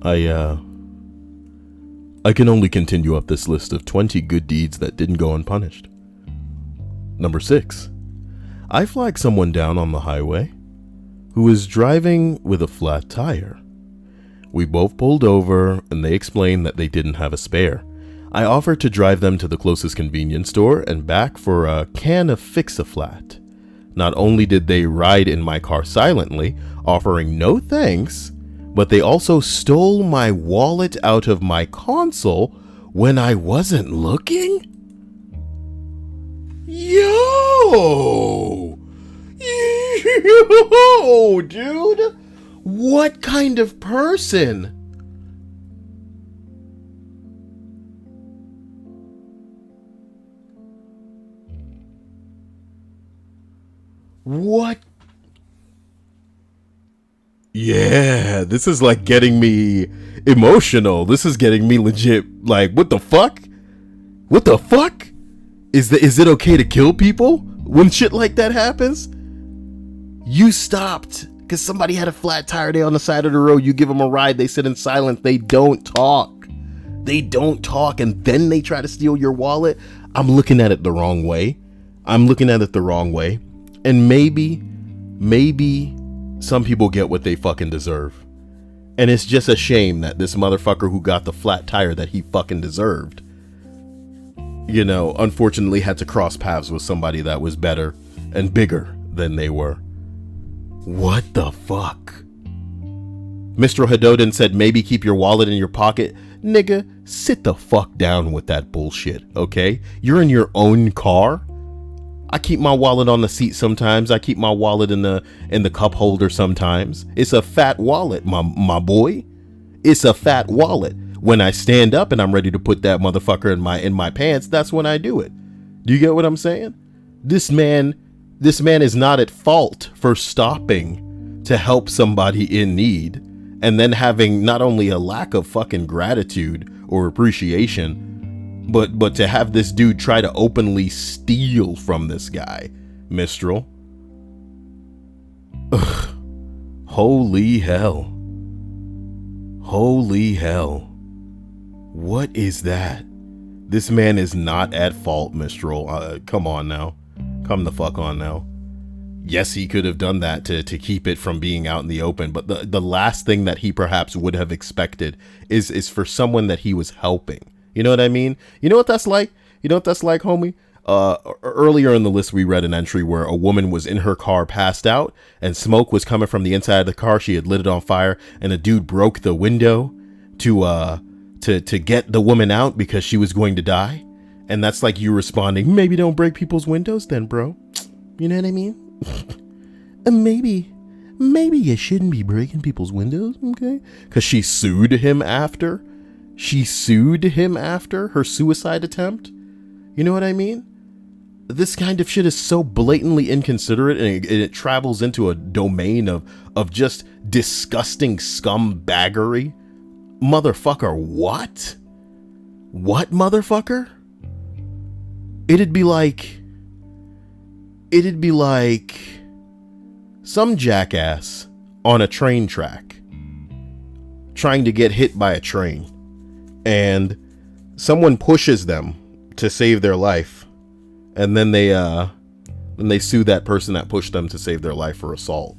I can only continue up this list of 20 good deeds that didn't go unpunished. Number 6. I flagged someone down on the highway who was driving with a flat tire. We both pulled over and they explained that they didn't have a spare. I offered to drive them to the closest convenience store and back for a can of Fix-A-Flat. Not only did they ride in my car silently, offering no thanks, but they also stole my wallet out of my console when I wasn't looking? Yo, dude, what kind of person? What? Yeah, this is like getting me emotional. This is getting me legit. Like, what the fuck? What the fuck? Is it okay to kill people when shit like that happens? You stopped because somebody had a flat tire day on the side of the road. You give them a ride. They sit in silence. They don't talk. They don't talk. And then they try to steal your wallet. I'm looking at it the wrong way. And maybe some people get what they fucking deserve. And it's just a shame that this motherfucker who got the flat tire that he fucking deserved, you know, unfortunately had to cross paths with somebody that was better and bigger than they were. What the fuck? Mr. Hadoden said maybe keep your wallet in your pocket. Nigga, sit the fuck down with that bullshit, okay? You're in your own car. I keep my wallet on the seat sometimes. I keep my wallet in the cup holder sometimes. It's a fat wallet, my boy. It's a fat wallet. When I stand up and I'm ready to put that motherfucker in my pants, that's when I do it. Do you get what I'm saying? This man is not at fault for stopping to help somebody in need and then having not only a lack of fucking gratitude or appreciation, But to have this dude try to openly steal from this guy, Mistral. Ugh. Holy hell. Holy hell. What is that? This man is not at fault, Mistral. Come on now. Come the fuck on now. Yes, he could have done that to keep it from being out in the open, but the last thing that he perhaps would have expected is for someone that he was helping. You know what I mean? You know what that's like? You know what that's like, homie? Earlier in the list, we read an entry where a woman was in her car passed out and smoke was coming from the inside of the car. She had lit it on fire and a dude broke the window to get the woman out because she was going to die. And that's like you responding, maybe don't break people's windows then, bro. You know what I mean? Maybe you shouldn't be breaking people's windows, okay? Because she sued him after. She sued him after her suicide attempt. You know what I mean? This kind of shit is so blatantly inconsiderate, and it travels into a domain of just disgusting scumbaggery. Motherfucker, what? What, motherfucker? It'd be like some jackass on a train track trying to get hit by a train, and someone pushes them to save their life, and then they sue that person that pushed them to save their life for assault.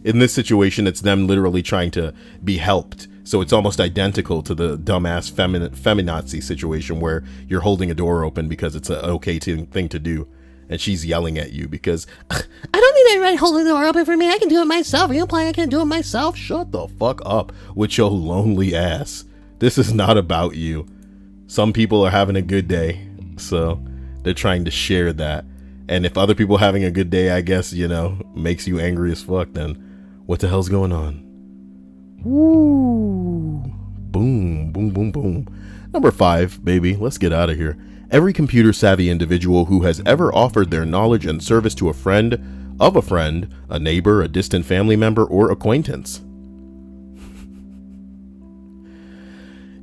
In this situation, it's them literally trying to be helped. So it's almost identical to the dumbass feminazi situation where you're holding a door open because it's an okay thing to do. And she's yelling at you because, I don't need anybody holding the door open for me. I can do it myself. Are you implying I can do it myself? Shut the fuck up with your lonely ass. This is not about you. Some people are having a good day, so they're trying to share that. And if other people having a good day, I guess, makes you angry as fuck, then what the hell's going on? Woo. Boom, boom, boom, boom. Number 5, baby. Let's get out of here. Every computer savvy individual who has ever offered their knowledge and service to a friend, a neighbor, a distant family member, or acquaintance.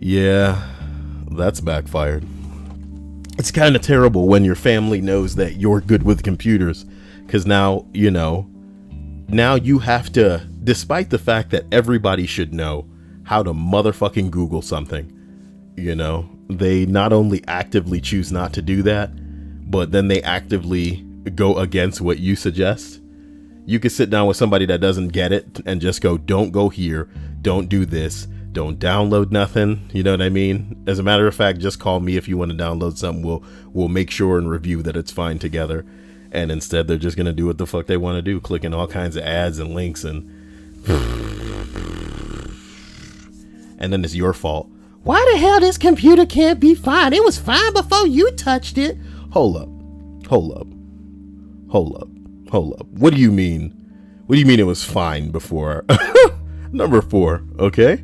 Yeah, that's backfired. It's kind of terrible when your family knows that you're good with computers, because now you have to, despite the fact that everybody should know how to motherfucking Google something, they not only actively choose not to do that, but then they actively go against what you suggest. You could sit down with somebody that doesn't get it and just go, don't go here, don't do this, don't download nothing. You know what I mean? As a matter of fact, just call me if you want to download something. We'll make sure and review that it's fine together. And instead, they're just going to do what the fuck they want to do, clicking all kinds of ads and links, and then it's your fault. Why the hell this computer can't be fine? It was fine before you touched it. Hold up. What do you mean? What do you mean it was fine before? Number 4, okay?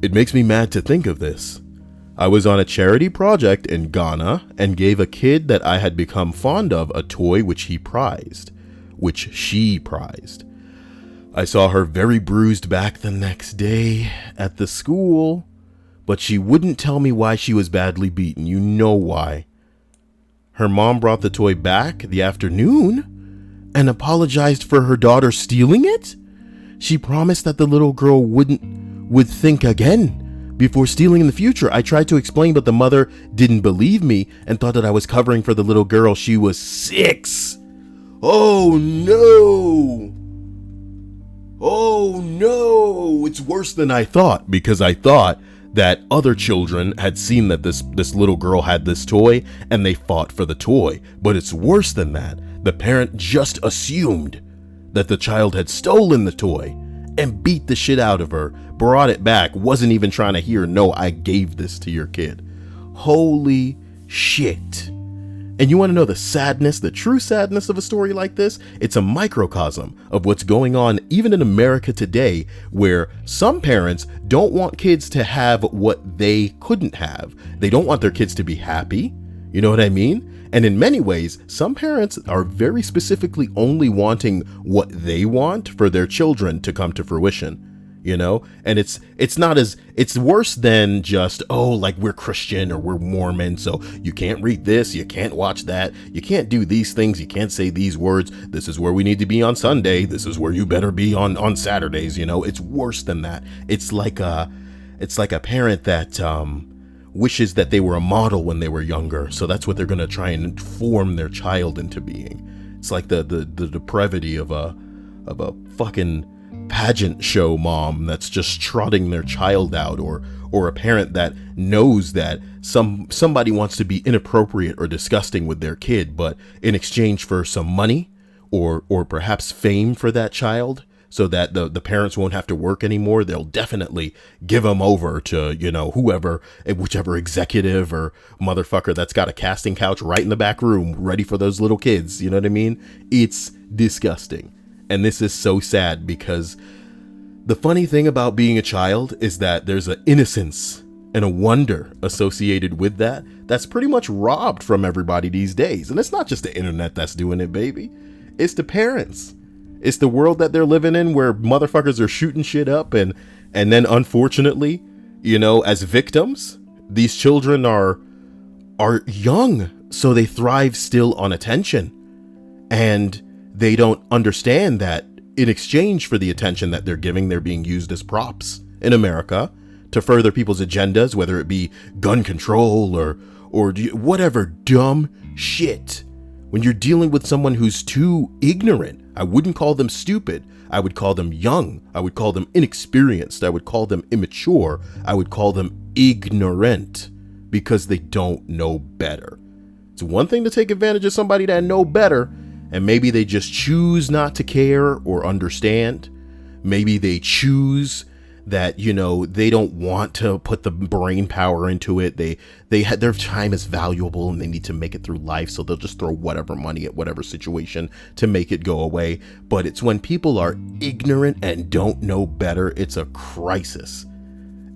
It makes me mad to think of this. I was on a charity project in Ghana and gave a kid that I had become fond of a toy which she prized. I saw her very bruised back the next day at the school, but she wouldn't tell me why she was badly beaten. You know why. Her mom brought the toy back the afternoon and apologized for her daughter stealing it. She promised that the little girl would think again before stealing in the future. I tried to explain, but the mother didn't believe me and thought that I was covering for the little girl. She was 6. Oh no. Oh no. It's worse than I thought, because I thought that other children had seen that this little girl had this toy and they fought for the toy. But it's worse than that. The parent just assumed that the child had stolen the toy and beat the shit out of her, brought it back, wasn't even trying to hear, no, I gave this to your kid. Holy shit. And you want to know the sadness, the true sadness of a story like this? It's a microcosm of what's going on even in America today, where some parents don't want kids to have what they couldn't have. They don't want their kids to be happy. You know what I mean? And in many ways, some parents are very specifically only wanting what they want for their children to come to fruition. you know? And it's not as, it's worse than just, oh, like we're Christian or we're Mormon, so you can't read this, you can't watch that, you can't do these things, you can't say these words, this is where we need to be on Sunday, this is where you better be on Saturdays, you know? It's worse than that. It's like a parent that wishes that they were a model when they were younger, so that's what they're gonna try and form their child into being. It's like the depravity of a fucking pageant show mom that's just trotting their child out, or a parent that knows that somebody wants to be inappropriate or disgusting with their kid, but in exchange for some money or perhaps fame for that child, so that the parents won't have to work anymore, they'll definitely give them over to, you know, whichever executive or motherfucker that's got a casting couch right in the back room ready for those little kids. You know what I mean? It's disgusting. And this is so sad, because the funny thing about being a child is that there's an innocence and a wonder associated with that's pretty much robbed from everybody these days. And it's not just the internet that's doing it, baby. It's the parents. It's the world that they're living in, where motherfuckers are shooting shit up, and then unfortunately, you know, as victims, these children are young, so they thrive still on attention. And they don't understand that in exchange for the attention that they're giving, they're being used as props in America to further people's agendas, whether it be gun control or whatever dumb shit. When you're dealing with someone who's too ignorant, I wouldn't call them stupid. I would call them young. I would call them inexperienced. I would call them immature. I would call them ignorant, because they don't know better. It's one thing to take advantage of somebody that know better, and maybe they just choose not to care or understand. Maybe they choose that, you know, they don't want to put the brain power into it. Their time is valuable and they need to make it through life, so they'll just throw whatever money at whatever situation to make it go away. But it's when people are ignorant and don't know better, it's a crisis.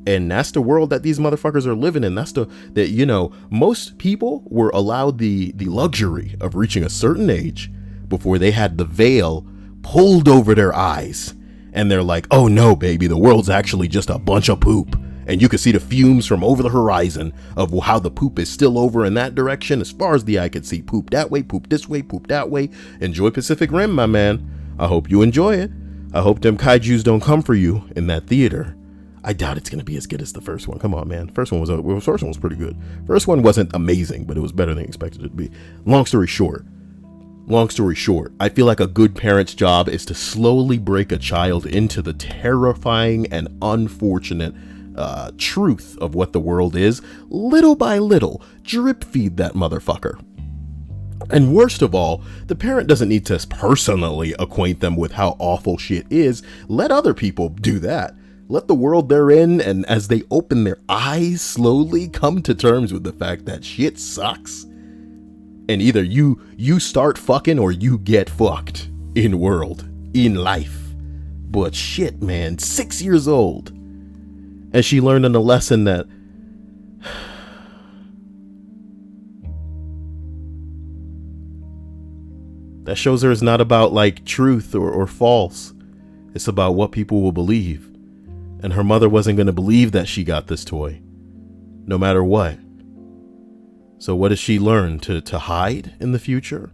And that's the world that these motherfuckers are living in. That you know, most people were allowed the luxury of reaching a certain age before they had the veil pulled over their eyes. And they're like, oh no, baby, the world's actually just a bunch of poop. And you can see the fumes from over the horizon of how the poop is still over in that direction. As far as the eye could see, poop that way, poop this way, poop that way. Enjoy Pacific Rim, my man. I hope you enjoy it. I hope them kaijus don't come for you in that theater. I doubt it's going to be as good as the first one. Come on, man. First one was pretty good. First one wasn't amazing, but it was better than expected it to be. Long story short, I feel like a good parent's job is to slowly break a child into the terrifying and unfortunate truth of what the world is, little by little. Drip feed that motherfucker. And worst of all, the parent doesn't need to personally acquaint them with how awful shit is. Let other people do that. Let the world they're in, and as they open their eyes, slowly come to terms with the fact that shit sucks. And either you start fucking or you get fucked in life. But shit, man, 6 years old. And she learned in a lesson that shows her it's not about like truth or false. It's about what people will believe. And her mother wasn't going to believe that she got this toy, no matter what. So what does she learn? To hide in the future?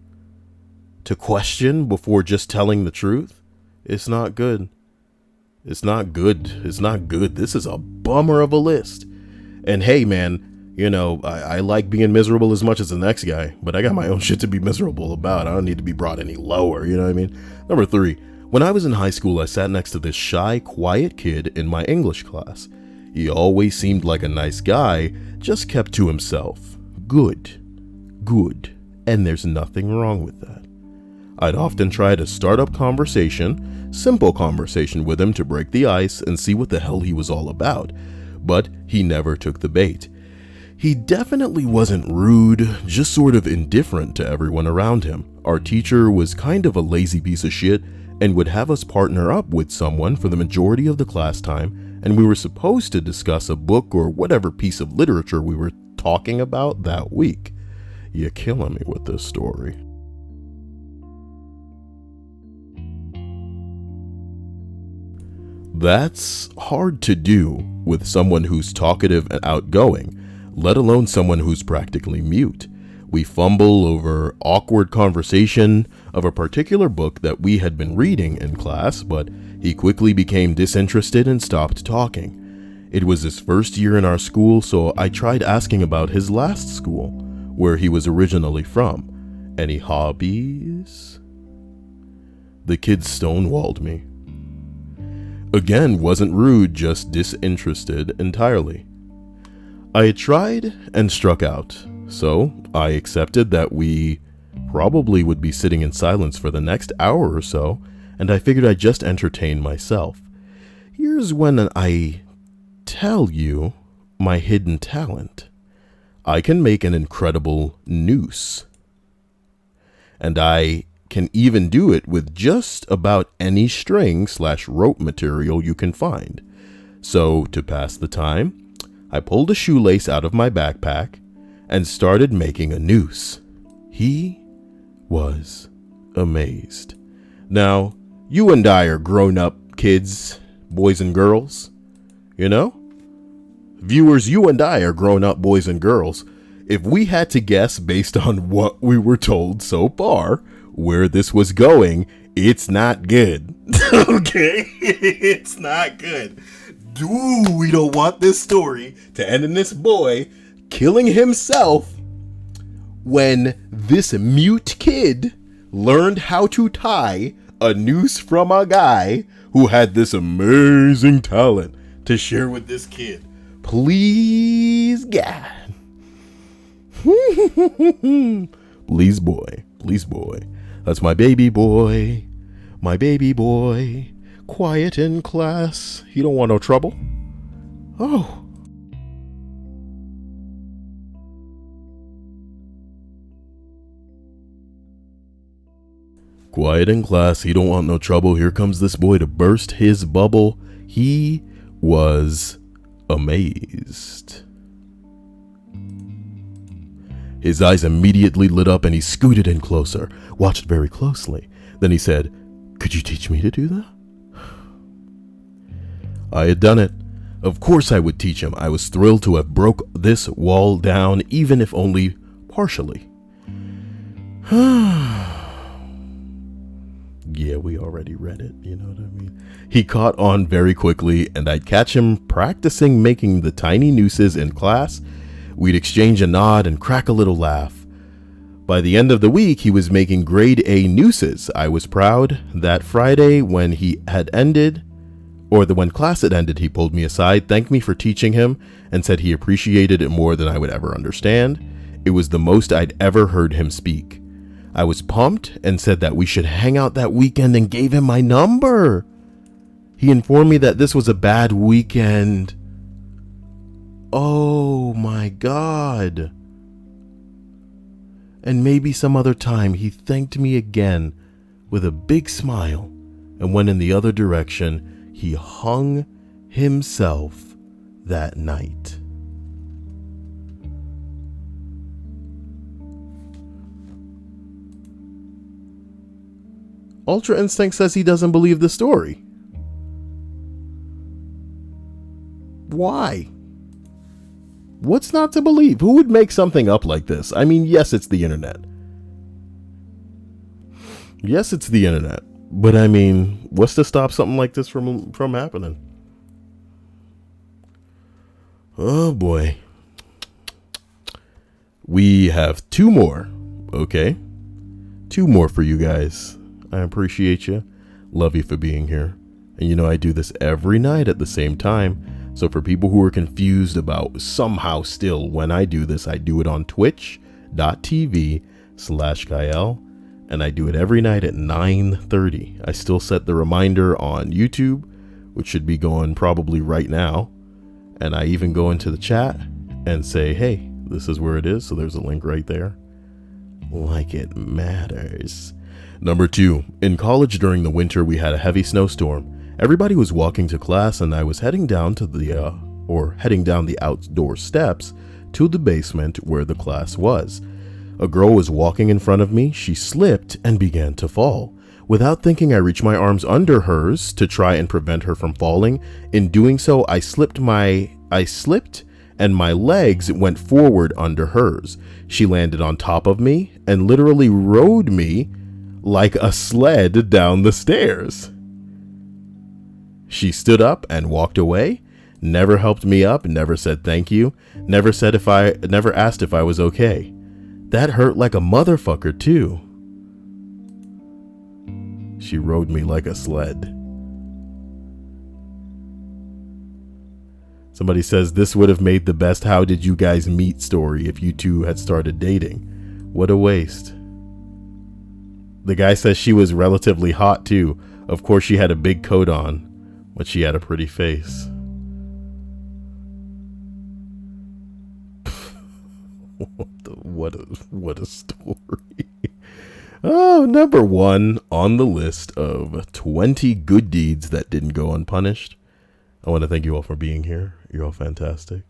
To question before just telling the truth? It's not good. It's not good. It's not good. This is a bummer of a list. And hey, man, you know, I like being miserable as much as the next guy, but I got my own shit to be miserable about. I don't need to be brought any lower. You know what I mean? Number 3, when I was in high school, I sat next to this shy, quiet kid in my English class. He always seemed like a nice guy, just kept to himself. Good. And there's nothing wrong with that. I'd often try to start up simple conversation with him to break the ice and see what the hell he was all about, but he never took the bait. He definitely wasn't rude, just sort of indifferent to everyone around him. Our teacher was kind of a lazy piece of shit and would have us partner up with someone for the majority of the class time, and we were supposed to discuss a book or whatever piece of literature we were talking about that week. You're killing me with this story. That's hard to do with someone who's talkative and outgoing, let alone someone who's practically mute. We fumble over awkward conversation of a particular book that we had been reading in class, but he quickly became disinterested and stopped talking. It was his first year in our school, so I tried asking about his last school, where he was originally from. Any hobbies? The kid stonewalled me. Again, wasn't rude, just disinterested entirely. I had tried and struck out, so I accepted that we probably would be sitting in silence for the next hour or so, and I figured I'd just entertain myself. Here's when I tell you my hidden talent. I can make an incredible noose. And I can even do it with just about any string/rope material you can find. So to pass the time, I pulled a shoelace out of my backpack and started making a noose. He was amazed. Now, you and I are grown-up kids, boys and girls, you know? Viewers, you and I are grown-up boys and girls. If we had to guess based on what we were told so far, where this was going, it's not good. Okay? It's not good. Ooh, we don't want this story to end in this boy killing himself when this mute kid learned how to tie a noose from a guy who had this amazing talent to share with this kid. Please, God. Please, boy. Please, boy. That's my baby boy. My baby boy. Quiet in class. He don't want no trouble. Oh. Quiet in class. He don't want no trouble. Here comes this boy to burst his bubble. He was amazed. His eyes immediately lit up and he scooted in closer, watched very closely. Then he said, "Could you teach me to do that?" I had done it. Of course I would teach him. I was thrilled to have broke this wall down, even if only partially. Yeah, we already read it, you know what I mean? He caught on very quickly, and I'd catch him practicing making the tiny nooses in class. We'd exchange a nod and crack a little laugh. By the end of the week, he was making grade A nooses. I was proud. That Friday, when when class had ended, he pulled me aside, thanked me for teaching him, and said he appreciated it more than I would ever understand. It was the most I'd ever heard him speak. I was pumped and said that we should hang out that weekend and gave him my number. He informed me that this was a bad weekend. Oh my God. And maybe some other time. He thanked me again with a big smile and went in the other direction. He hung himself that night. Ultra Instinct says he doesn't believe the story. Why? What's not to believe? Who would make something up like this? I mean, yes, it's the internet. Yes, it's the internet. But I mean, what's to stop something like this from happening? Oh boy. We have two more. Okay. Two more for you guys. I appreciate you. Love you for being here. And you know, I do this every night at the same time. So for people who are confused about somehow still when I do this, I do it on twitch.tv/Kyle. And I do it every night at 9:30. I still set the reminder on YouTube, which should be going probably right now. And I even go into the chat and say, hey, this is where it is. So there's a link right there. Like it matters. Number 2, in college during the winter, we had a heavy snowstorm. Everybody was walking to class and I was heading down the outdoor steps to the basement where the class was. A girl was walking in front of me. She slipped and began to fall. Without thinking, I reached my arms under hers to try and prevent her from falling. In doing so, I slipped and my legs went forward under hers. She landed on top of me and literally rode me like a sled down the stairs. She stood up and walked away, never helped me up, never said thank you, never asked if I was okay. That hurt like a motherfucker too. She rode me like a sled. Somebody says this would have made the best "how did you guys meet" story if you two had started dating. What a waste. The guy says she was relatively hot too. Of course she had a big coat on, but she had a pretty face. What a story. Oh, number 1 on the list of 20 good deeds that didn't go unpunished. I want to thank you all for being here. You're all fantastic.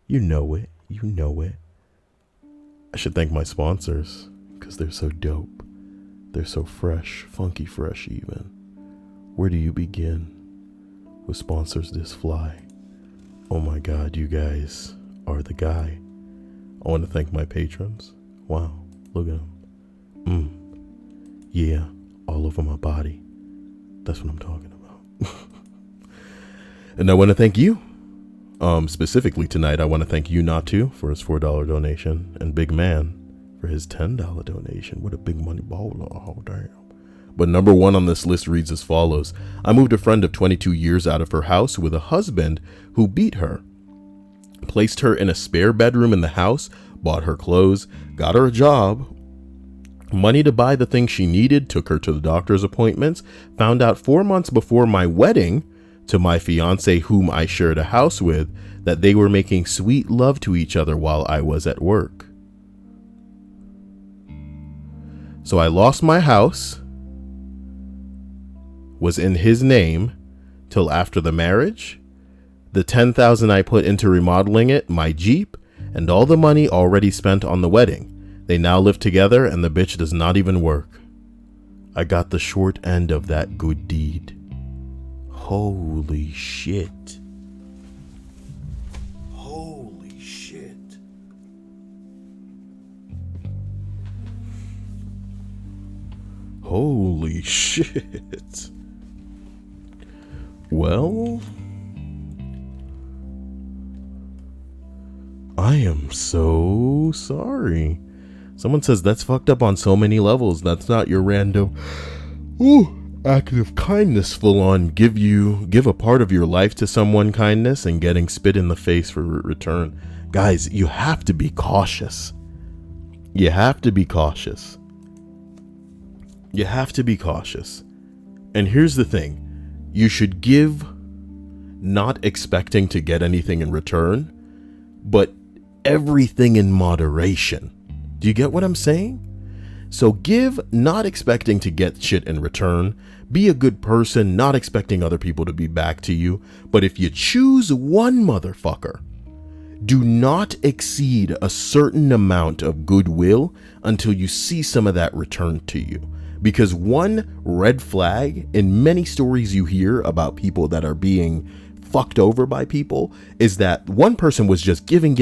You know it. You know it. I should thank my sponsors because they're so dope. They're so fresh, funky fresh even. Where do you begin with sponsors this fly? Oh my God, you guys are the guy. I want to thank my patrons. Wow, look at them. Yeah, all over my body. That's what I'm talking about. And I want to thank you. Specifically tonight, I want to thank you not to for his $4 donation and Big Man for his $10 donation. What a big money baller. Oh, damn. But number 1 on this list reads as follows. I moved a friend of 22 years out of her house with a husband who beat her. Placed her in a spare bedroom in the house, bought her clothes, got her a job, money to buy the things she needed, took her to the doctor's appointments, found out 4 months before my wedding to my fiance, whom I shared a house with, that they were making sweet love to each other while I was at work. So I lost my house, was in his name till after the marriage, the $10,000 I put into remodeling it, my Jeep, and all the money already spent on the wedding. They now live together and the bitch does not even work. I got the short end of that good deed. Holy shit. Holy shit. Holy shit. Well, I am so sorry. Someone says that's fucked up on so many levels. That's not your random act of kindness full on give a part of your life to someone kindness and getting spit in the face for return. Guys, you have to be cautious. You have to be cautious. You have to be cautious. And here's the thing. You should give not expecting to get anything in return, but everything in moderation. Do you get what I'm saying? So give not expecting to get shit in return. Be a good person, not expecting other people to be back to you. But if you choose one motherfucker, do not exceed a certain amount of goodwill until you see some of that returned to you. Because one red flag in many stories you hear about people that are being fucked over by people is that one person was just giving, and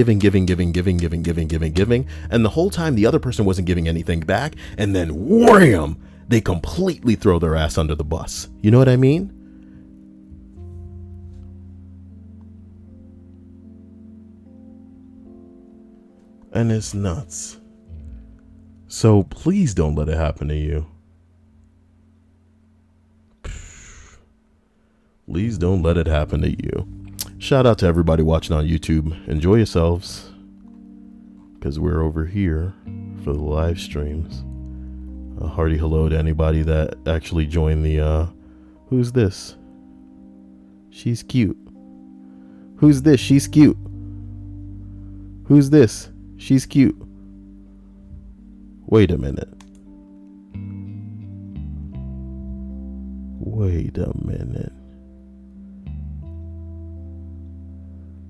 the whole time the other person wasn't giving anything back, and then wham, they completely throw their ass under the bus. You know what I mean? And it's nuts. So please don't let it happen to you. Please don't let it happen to you. Shout out to everybody watching on YouTube. Enjoy yourselves, because we're over here for the live streams. A hearty hello to anybody that actually joined the who's this? She's cute. Who's this? She's cute. Who's this? She's cute. Wait a minute. Wait a minute.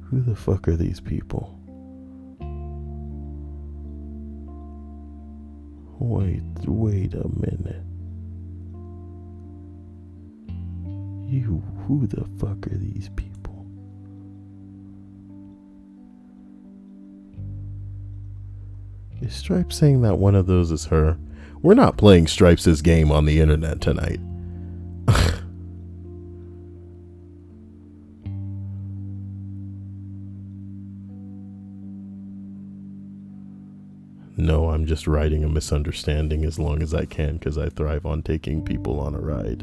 Who the fuck are these people? Wait a minute. Who the fuck are these people? Is Stripe saying that one of those is her? We're not playing Stripes' game on the internet tonight. No, I'm just riding a misunderstanding as long as I can because I thrive on taking people on a ride.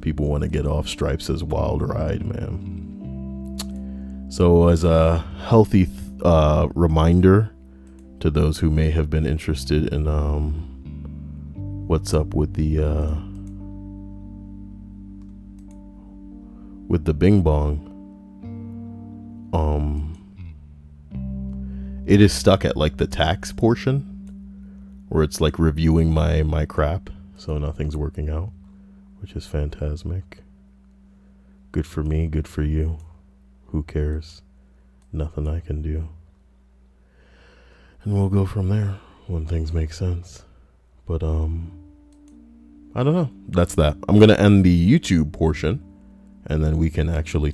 People want to get off Stripes' wild ride, man. So as a healthy reminder to those who may have been interested in what's up with the Bing Bong, it is stuck at like the tax portion where it's like reviewing my crap, so nothing's working out, which is phantasmic. Good for me, good for you. Who cares? Nothing I can do. And we'll go from there when things make sense. But I don't know. That's that. I'm gonna end the YouTube portion, and then we can actually